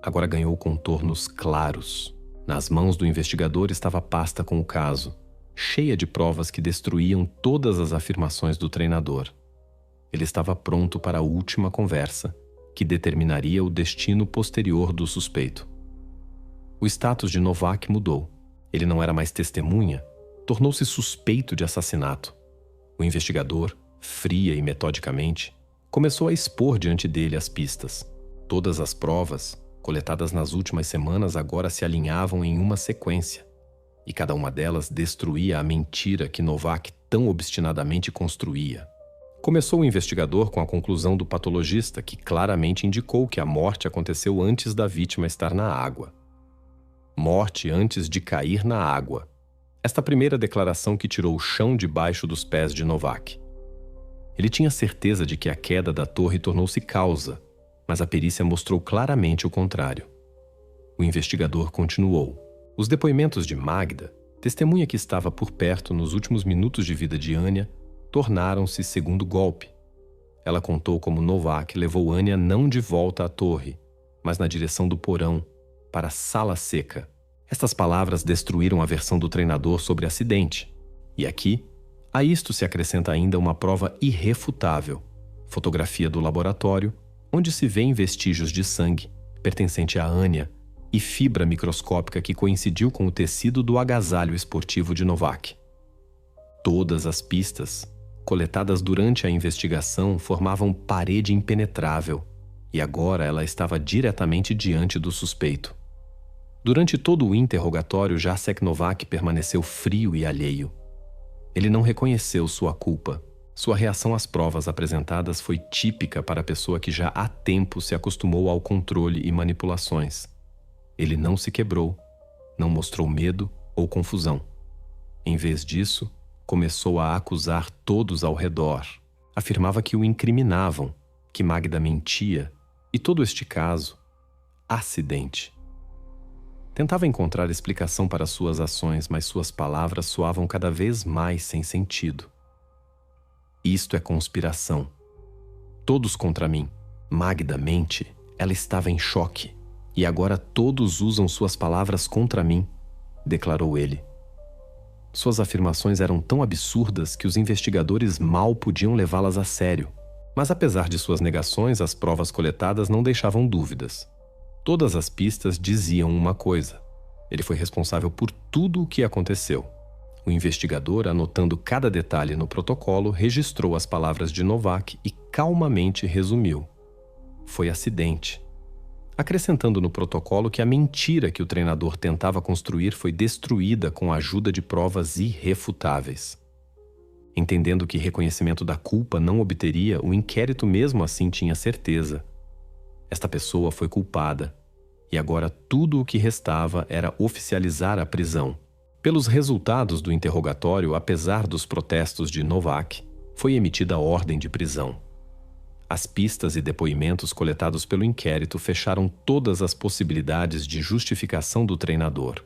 [SPEAKER 1] agora ganhou contornos claros. Nas mãos do investigador estava a pasta com o caso, cheia de provas que destruíam todas as afirmações do treinador. Ele estava pronto para a última conversa, que determinaria o destino posterior do suspeito. O status de Novak mudou. Ele não era mais testemunha, tornou-se suspeito de assassinato. O investigador, fria e metodicamente, começou a expor diante dele as pistas. Todas as provas, coletadas nas últimas semanas, agora se alinhavam em uma sequência, e cada uma delas destruía a mentira que Novak tão obstinadamente construía. Começou o investigador com a conclusão do patologista, que claramente indicou que a morte aconteceu antes da vítima estar na água. Morte antes de cair na água. Esta primeira declaração que tirou o chão debaixo dos pés de Novak. Ele tinha certeza de que a queda da torre tornou-se causa, mas a perícia mostrou claramente o contrário. O investigador continuou. Os depoimentos de Magda, testemunha que estava por perto nos últimos minutos de vida de Anya, tornaram-se segundo golpe. Ela contou como Novak levou Anya não de volta à torre, mas na direção do porão, para a sala seca. Estas palavras destruíram a versão do treinador sobre acidente. E aqui, a isto se acrescenta ainda uma prova irrefutável: fotografia do laboratório, onde se vêem vestígios de sangue, pertencente a Anya, e fibra microscópica que coincidiu com o tecido do agasalho esportivo de Novak. Todas as pistas, coletadas durante a investigação, formavam parede impenetrável, e agora ela estava diretamente diante do suspeito. Durante todo o interrogatório, Jacek Novak permaneceu frio e alheio. Ele não reconheceu sua culpa. Sua reação às provas apresentadas foi típica para a pessoa que já há tempo se acostumou ao controle e manipulações. Ele não se quebrou, não mostrou medo ou confusão. Em vez disso, começou a acusar todos ao redor. Afirmava que o incriminavam, que Magda mentia, e todo este caso, acidente. Tentava encontrar explicação para suas ações, mas suas palavras soavam cada vez mais sem sentido. Isto é conspiração. Todos contra mim. Magda mente. Ela estava em choque. E agora todos usam suas palavras contra mim, declarou ele. Suas afirmações eram tão absurdas que os investigadores mal podiam levá-las a sério. Mas apesar de suas negações, as provas coletadas não deixavam dúvidas. Todas as pistas diziam uma coisa: ele foi responsável por tudo o que aconteceu. O investigador, anotando cada detalhe no protocolo, registrou as palavras de Novak e calmamente resumiu: foi acidente. Acrescentando no protocolo que a mentira que o treinador tentava construir foi destruída com a ajuda de provas irrefutáveis. Entendendo que reconhecimento da culpa não obteria, o inquérito mesmo assim tinha certeza. Esta pessoa foi culpada, e agora tudo o que restava era oficializar a prisão. Pelos resultados do interrogatório, apesar dos protestos de Novak, foi emitida a ordem de prisão. As pistas e depoimentos coletados pelo inquérito fecharam todas as possibilidades de justificação do treinador.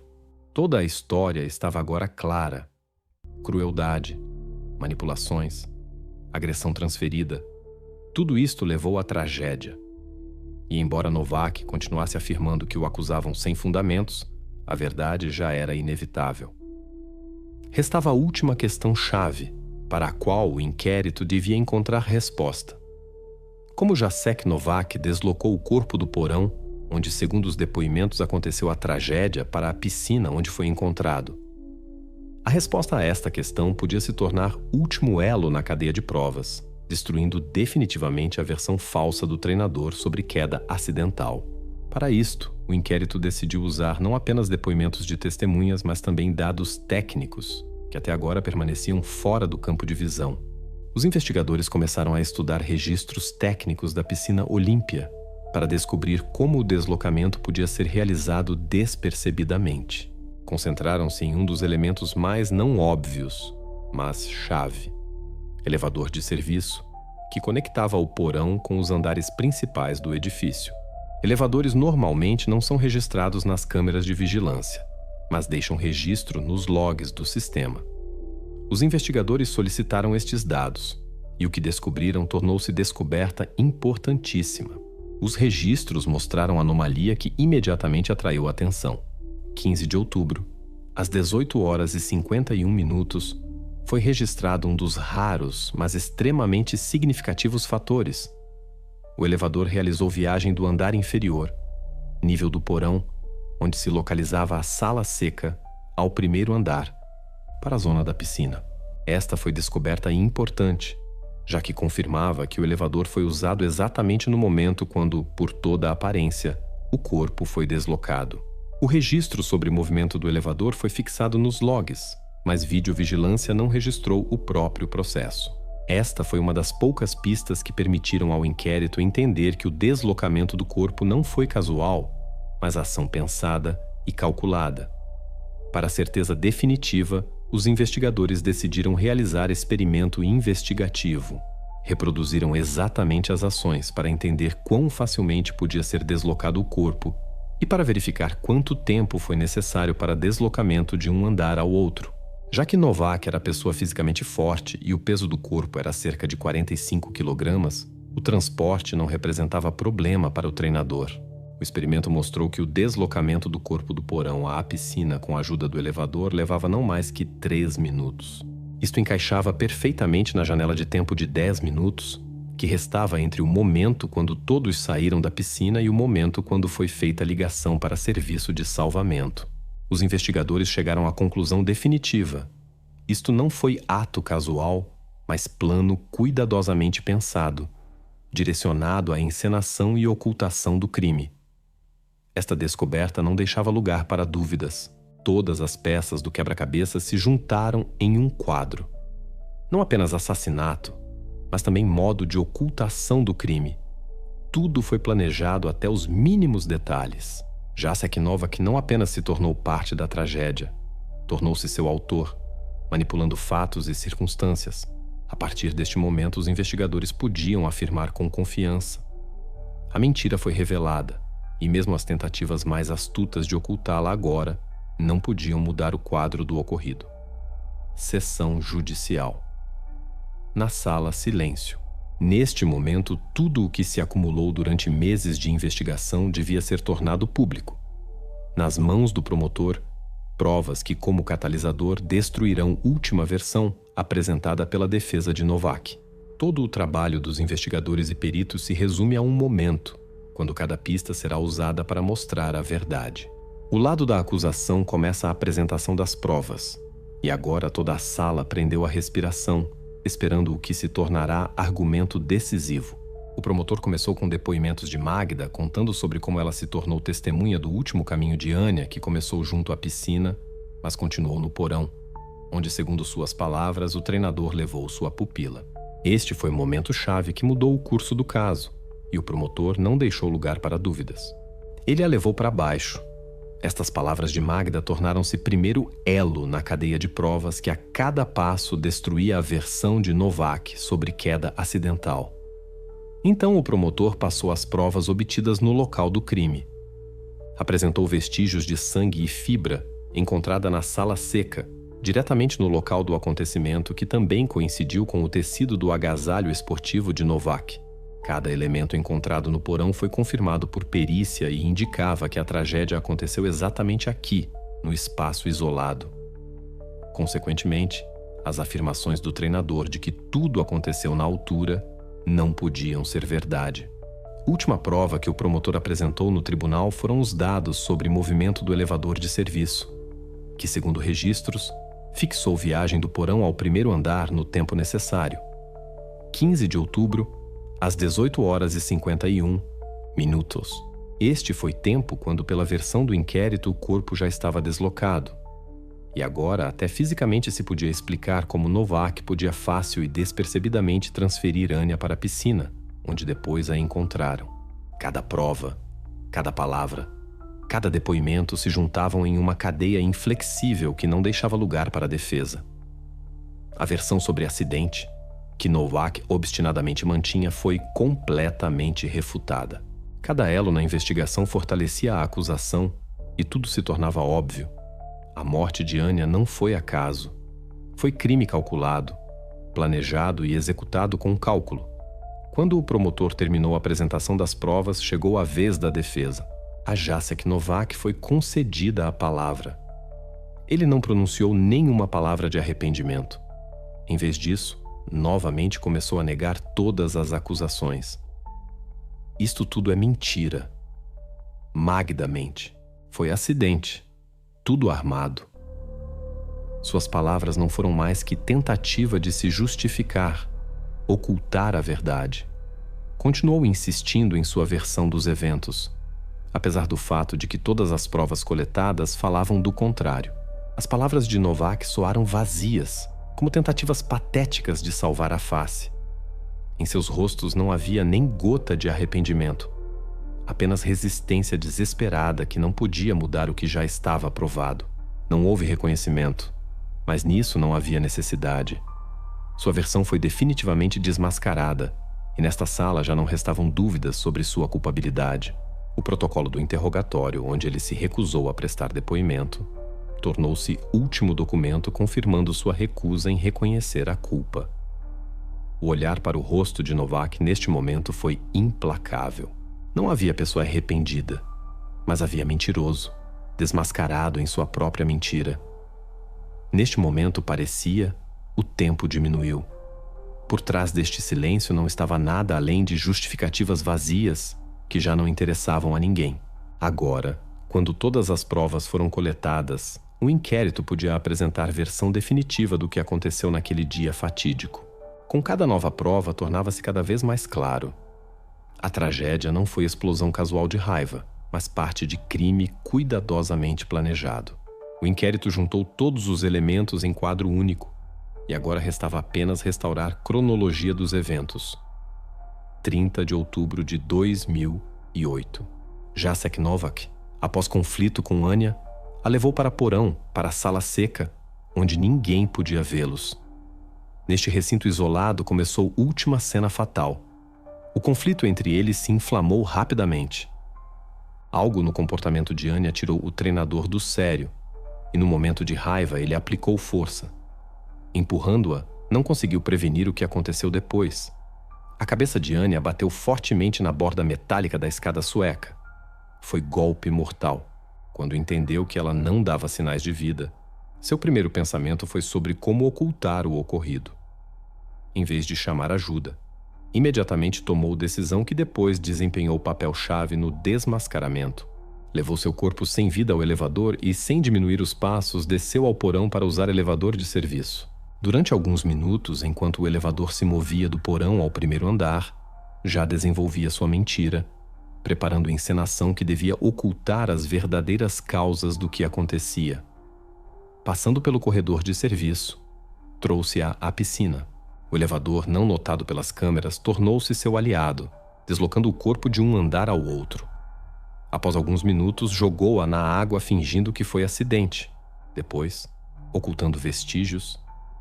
[SPEAKER 1] Toda a história estava agora clara. Crueldade, manipulações, agressão transferida. Tudo isto levou à tragédia. E embora Novak continuasse afirmando que o acusavam sem fundamentos, a verdade já era inevitável. Restava a última questão-chave, para a qual o inquérito devia encontrar resposta. Como Jacek Novak deslocou o corpo do porão, onde, segundo os depoimentos, aconteceu a tragédia, para a piscina onde foi encontrado? A resposta a esta questão podia se tornar último elo na cadeia de provas, destruindo definitivamente a versão falsa do treinador sobre queda acidental. Para isto, o inquérito decidiu usar não apenas depoimentos de testemunhas, mas também dados técnicos, que até agora permaneciam fora do campo de visão. Os investigadores começaram a estudar registros técnicos da piscina Olímpia para descobrir como o deslocamento podia ser realizado despercebidamente. Concentraram-se em um dos elementos mais não óbvios, mas chave: elevador de serviço, que conectava o porão com os andares principais do edifício. Elevadores normalmente não são registrados nas câmeras de vigilância, mas deixam registro nos logs do sistema. Os investigadores solicitaram estes dados, e o que descobriram tornou-se descoberta importantíssima. Os registros mostraram anomalia que imediatamente atraiu a atenção. 15 de outubro, às 18 horas e 51 minutos, foi registrado um dos raros, mas extremamente significativos fatores. O elevador realizou viagem do andar inferior, nível do porão, onde se localizava a sala seca, ao primeiro andar, para a zona da piscina. Esta foi descoberta importante, já que confirmava que o elevador foi usado exatamente no momento quando, por toda a aparência, o corpo foi deslocado. O registro sobre o movimento do elevador foi fixado nos logs, mas videovigilância não registrou o próprio processo. Esta foi uma das poucas pistas que permitiram ao inquérito entender que o deslocamento do corpo não foi casual, mas ação pensada e calculada. Para a certeza definitiva, os investigadores decidiram realizar experimento investigativo. Reproduziram exatamente as ações para entender quão facilmente podia ser deslocado o corpo e para verificar quanto tempo foi necessário para deslocamento de um andar ao outro. Já que Novak era pessoa fisicamente forte e o peso do corpo era cerca de 45 kg, o transporte não representava problema para o treinador. O experimento mostrou que o deslocamento do corpo do porão à piscina com a ajuda do elevador levava não mais que 3 minutos. Isto encaixava perfeitamente na janela de tempo de 10 minutos, que restava entre o momento quando todos saíram da piscina e o momento quando foi feita a ligação para serviço de salvamento. Os investigadores chegaram à conclusão definitiva. Isto não foi ato casual, mas plano cuidadosamente pensado, direcionado à encenação e ocultação do crime. Esta descoberta não deixava lugar para dúvidas. Todas as peças do quebra-cabeça se juntaram em um quadro. Não apenas assassinato, mas também modo de ocultação do crime. Tudo foi planejado até os mínimos detalhes. Jacek Novak não apenas se tornou parte da tragédia, tornou-se seu autor, manipulando fatos e circunstâncias. A partir deste momento, os investigadores podiam afirmar com confiança: a mentira foi revelada, e mesmo as tentativas mais astutas de ocultá-la agora não podiam mudar o quadro do ocorrido. Sessão judicial. Na sala, silêncio. Neste momento, tudo o que se acumulou durante meses de investigação devia ser tornado público. Nas mãos do promotor, provas que, como catalisador, destruirão última versão apresentada pela defesa de Novak. Todo o trabalho dos investigadores e peritos se resume a um momento, quando cada pista será usada para mostrar a verdade. O lado da acusação começa a apresentação das provas, e agora toda a sala prendeu a respiração, esperando o que se tornará argumento decisivo. O promotor começou com depoimentos de Magda, contando sobre como ela se tornou testemunha do último caminho de Ania, que começou junto à piscina, mas continuou no porão, onde, segundo suas palavras, o treinador levou sua pupila. Este foi o momento-chave que mudou o curso do caso, e o promotor não deixou lugar para dúvidas. Ele a levou para baixo. Estas palavras de Magda tornaram-se primeiro elo na cadeia de provas que a cada passo destruía a versão de Novak sobre queda acidental. Então o promotor passou as provas obtidas no local do crime. Apresentou vestígios de sangue e fibra encontrada na sala seca, diretamente no local do acontecimento, que também coincidiu com o tecido do agasalho esportivo de Novak. Cada elemento encontrado no porão foi confirmado por perícia e indicava que a tragédia aconteceu exatamente aqui, no espaço isolado. Consequentemente, as afirmações do treinador de que tudo aconteceu na altura não podiam ser verdade. Última prova que o promotor apresentou no tribunal foram os dados sobre movimento do elevador de serviço, que, segundo registros, fixou viagem do porão ao primeiro andar no tempo necessário. 15 de outubro, às 18h51. Este foi tempo quando, pela versão do inquérito, o corpo já estava deslocado. E agora, até fisicamente se podia explicar como Novak podia fácil e despercebidamente transferir Ania para a piscina, onde depois a encontraram. Cada prova, cada palavra, cada depoimento se juntavam em uma cadeia inflexível que não deixava lugar para a defesa. A versão sobre acidente, que Novak obstinadamente mantinha, foi completamente refutada. Cada elo na investigação fortalecia a acusação e tudo se tornava óbvio. A morte de Ania não foi acaso. Foi crime calculado, planejado e executado com cálculo. Quando o promotor terminou a apresentação das provas, chegou a vez da defesa. A Jacek Novak foi concedida a palavra. Ele não pronunciou nenhuma palavra de arrependimento. Em vez disso, novamente começou a negar todas as acusações. Isto tudo é mentira. Magda mente. Foi acidente. Tudo armado. Suas palavras não foram mais que tentativa de se justificar, ocultar a verdade. Continuou insistindo em sua versão dos eventos, apesar do fato de que todas as provas coletadas falavam do contrário. As palavras de Novak soaram vazias, como tentativas patéticas de salvar a face. Em seus rostos não havia nem gota de arrependimento, apenas resistência desesperada que não podia mudar o que já estava provado. Não houve reconhecimento, mas nisso não havia necessidade. Sua versão foi definitivamente desmascarada, e nesta sala já não restavam dúvidas sobre sua culpabilidade. O protocolo do interrogatório, onde ele se recusou a prestar depoimento, tornou-se último documento confirmando sua recusa em reconhecer a culpa. O olhar para o rosto de Novak neste momento foi implacável. Não havia pessoa arrependida, mas havia mentiroso, desmascarado em sua própria mentira. Neste momento parecia, o tempo diminuiu. Por trás deste silêncio não estava nada além de justificativas vazias que já não interessavam a ninguém. Agora, quando todas as provas foram coletadas, o inquérito podia apresentar versão definitiva do que aconteceu naquele dia fatídico. Com cada nova prova, tornava-se cada vez mais claro. A tragédia não foi explosão casual de raiva, mas parte de crime cuidadosamente planejado. O inquérito juntou todos os elementos em quadro único, e agora restava apenas restaurar cronologia dos eventos. 30 de outubro de 2008. Jacek Nowak, após conflito com Anya, a levou para porão, para a sala seca, onde ninguém podia vê-los. Neste recinto isolado começou a última cena fatal. O conflito entre eles se inflamou rapidamente. Algo no comportamento de Anya tirou o treinador do sério, e no momento de raiva ele aplicou força. Empurrando-a, não conseguiu prevenir o que aconteceu depois. A cabeça de Anya bateu fortemente na borda metálica da escada sueca. Foi golpe mortal. Quando entendeu que ela não dava sinais de vida, seu primeiro pensamento foi sobre como ocultar o ocorrido. Em vez de chamar ajuda, imediatamente tomou decisão que depois desempenhou papel-chave no desmascaramento. Levou seu corpo sem vida ao elevador e, sem diminuir os passos, desceu ao porão para usar elevador de serviço. Durante alguns minutos, enquanto o elevador se movia do porão ao primeiro andar, já desenvolvia sua mentira, preparando a encenação que devia ocultar as verdadeiras causas do que acontecia. Passando pelo corredor de serviço, trouxe-a à piscina. O elevador, não notado pelas câmeras, tornou-se seu aliado, deslocando o corpo de um andar ao outro. Após alguns minutos, jogou-a na água fingindo que foi acidente. Depois, ocultando vestígios,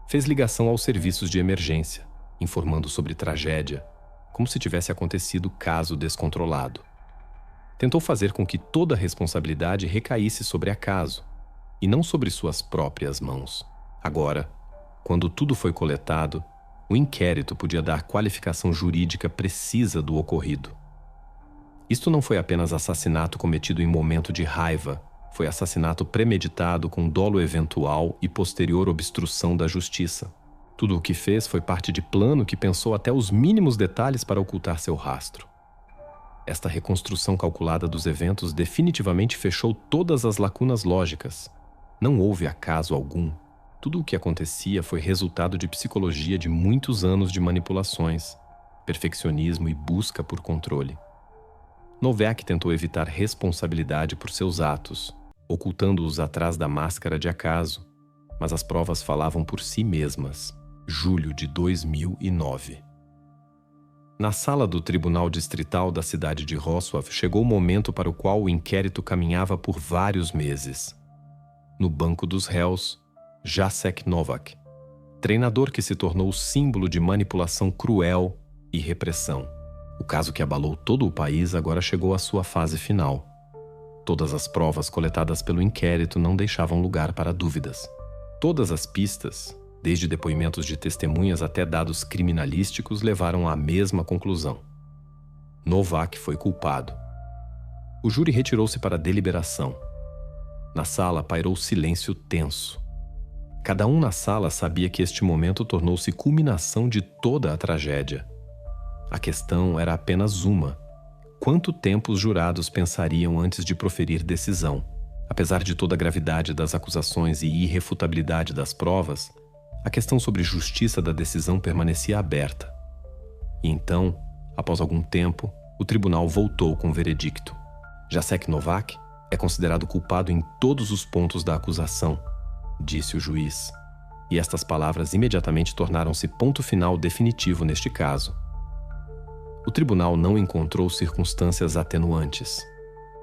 [SPEAKER 1] fez ligação aos serviços de emergência, informando sobre tragédia, como se tivesse acontecido caso descontrolado. Tentou fazer com que toda a responsabilidade recaísse sobre acaso, e não sobre suas próprias mãos. Agora, quando tudo foi coletado, o inquérito podia dar qualificação jurídica precisa do ocorrido. Isto não foi apenas assassinato cometido em momento de raiva, foi assassinato premeditado com dolo eventual e posterior obstrução da justiça. Tudo o que fez foi parte de plano que pensou até os mínimos detalhes para ocultar seu rastro. Esta reconstrução calculada dos eventos definitivamente fechou todas as lacunas lógicas. Não houve acaso algum. Tudo o que acontecia foi resultado de psicologia de muitos anos de manipulações, perfeccionismo e busca por controle. Nowak tentou evitar responsabilidade por seus atos, ocultando-os atrás da máscara de acaso, mas as provas falavam por si mesmas. Julho de 2009. Na sala do Tribunal Distrital da cidade de Wrocław chegou o momento para o qual o inquérito caminhava por vários meses. No banco dos réus, Jacek Nowak, treinador que se tornou símbolo de manipulação cruel e repressão. O caso que abalou todo o país agora chegou à sua fase final. Todas as provas coletadas pelo inquérito não deixavam lugar para dúvidas. Todas as pistas, desde depoimentos de testemunhas até dados criminalísticos, levaram à mesma conclusão. Nowak foi culpado. O júri retirou-se para a deliberação. Na sala pairou silêncio tenso. Cada um na sala sabia que este momento tornou-se culminação de toda a tragédia. A questão era apenas uma: quanto tempo os jurados pensariam antes de proferir decisão? Apesar de toda a gravidade das acusações e irrefutabilidade das provas, a questão sobre justiça da decisão permanecia aberta. E então, após algum tempo, o tribunal voltou com o veredicto. Jacek Nowak é considerado culpado em todos os pontos da acusação, disse o juiz. E estas palavras imediatamente tornaram-se ponto final definitivo neste caso. O tribunal não encontrou circunstâncias atenuantes.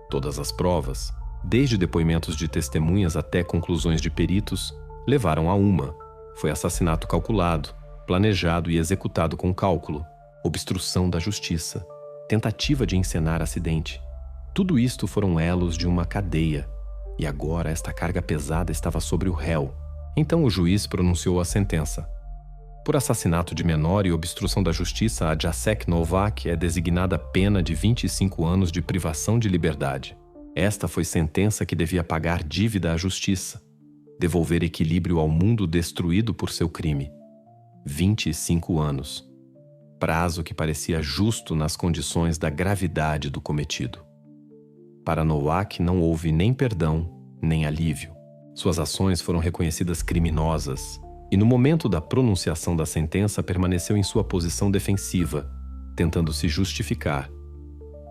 [SPEAKER 1] Todas as provas, desde depoimentos de testemunhas até conclusões de peritos, levaram a uma: foi assassinato calculado, planejado e executado com cálculo, obstrução da justiça, tentativa de encenar acidente. Tudo isto foram elos de uma cadeia, e agora esta carga pesada estava sobre o réu. Então o juiz pronunciou a sentença. Por assassinato de menor e obstrução da justiça, a Jacek Nowak é designada pena de 25 anos de privação de liberdade. Esta foi sentença que devia pagar dívida à justiça, devolver equilíbrio ao mundo destruído por seu crime. 25 anos. Prazo que parecia justo nas condições da gravidade do cometido. Para Nowak não houve nem perdão, nem alívio. Suas ações foram reconhecidas criminosas, e no momento da pronunciação da sentença permaneceu em sua posição defensiva, tentando se justificar.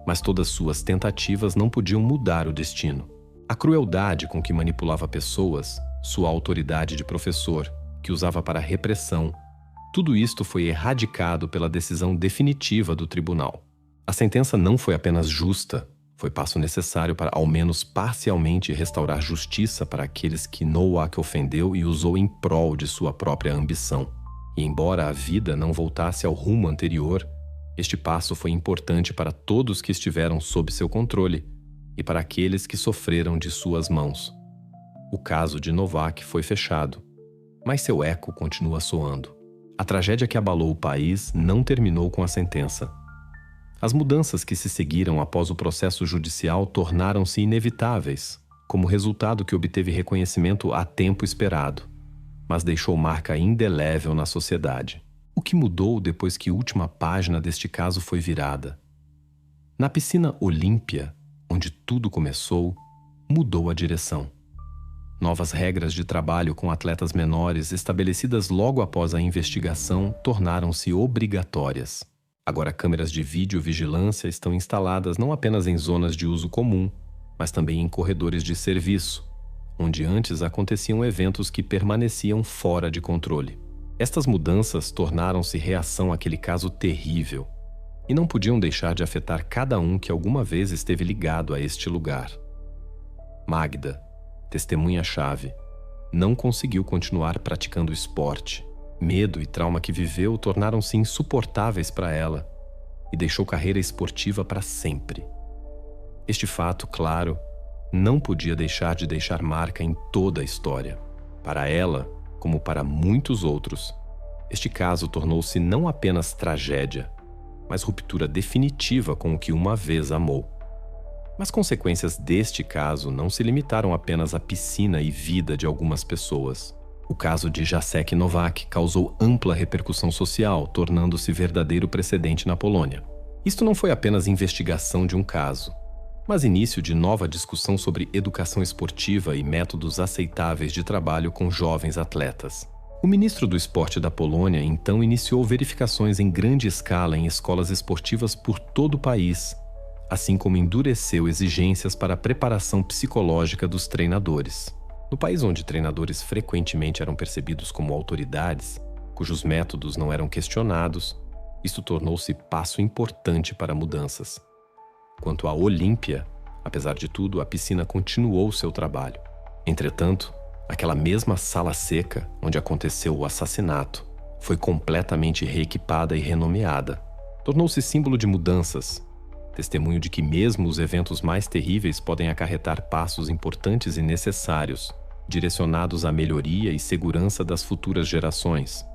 [SPEAKER 1] Mas todas suas tentativas não podiam mudar o destino. A crueldade com que manipulava pessoas, sua autoridade de professor, que usava para repressão. Tudo isto foi erradicado pela decisão definitiva do tribunal. A sentença não foi apenas justa, foi passo necessário para, ao menos parcialmente, restaurar justiça para aqueles que Nowak ofendeu e usou em prol de sua própria ambição. E embora a vida não voltasse ao rumo anterior, este passo foi importante para todos que estiveram sob seu controle e para aqueles que sofreram de suas mãos. O caso de Nowak foi fechado, mas seu eco continua soando. A tragédia que abalou o país não terminou com a sentença. As mudanças que se seguiram após o processo judicial tornaram-se inevitáveis, como resultado que obteve reconhecimento a tempo esperado, mas deixou marca indelével na sociedade. O que mudou depois que a última página deste caso foi virada? Na piscina Olímpia, onde tudo começou, mudou a direção. Novas regras de trabalho com atletas menores estabelecidas logo após a investigação tornaram-se obrigatórias. Agora, câmeras de videovigilância estão instaladas não apenas em zonas de uso comum, mas também em corredores de serviço, onde antes aconteciam eventos que permaneciam fora de controle. Estas mudanças tornaram-se reação àquele caso terrível e não podiam deixar de afetar cada um que alguma vez esteve ligado a este lugar. Magda, testemunha-chave, não conseguiu continuar praticando esporte. Medo e trauma que viveu tornaram-se insuportáveis para ela e deixou carreira esportiva para sempre. Este fato, claro, não podia deixar de deixar marca em toda a história. Para ela, como para muitos outros, este caso tornou-se não apenas tragédia, mas ruptura definitiva com o que uma vez amou. Mas consequências deste caso não se limitaram apenas à piscina e vida de algumas pessoas. O caso de Jacek Nowak causou ampla repercussão social, tornando-se verdadeiro precedente na Polônia. Isto não foi apenas investigação de um caso, mas início de nova discussão sobre educação esportiva e métodos aceitáveis de trabalho com jovens atletas. O ministro do Esporte da Polônia então iniciou verificações em grande escala em escolas esportivas por todo o país, assim como endureceu exigências para a preparação psicológica dos treinadores. No país onde treinadores frequentemente eram percebidos como autoridades, cujos métodos não eram questionados, isto tornou-se passo importante para mudanças. Quanto à Olímpia, apesar de tudo, a piscina continuou seu trabalho. Entretanto, aquela mesma sala seca onde aconteceu o assassinato foi completamente reequipada e renomeada. Tornou-se símbolo de mudanças, testemunho de que mesmo os eventos mais terríveis podem acarretar passos importantes e necessários, direcionados à melhoria e segurança das futuras gerações.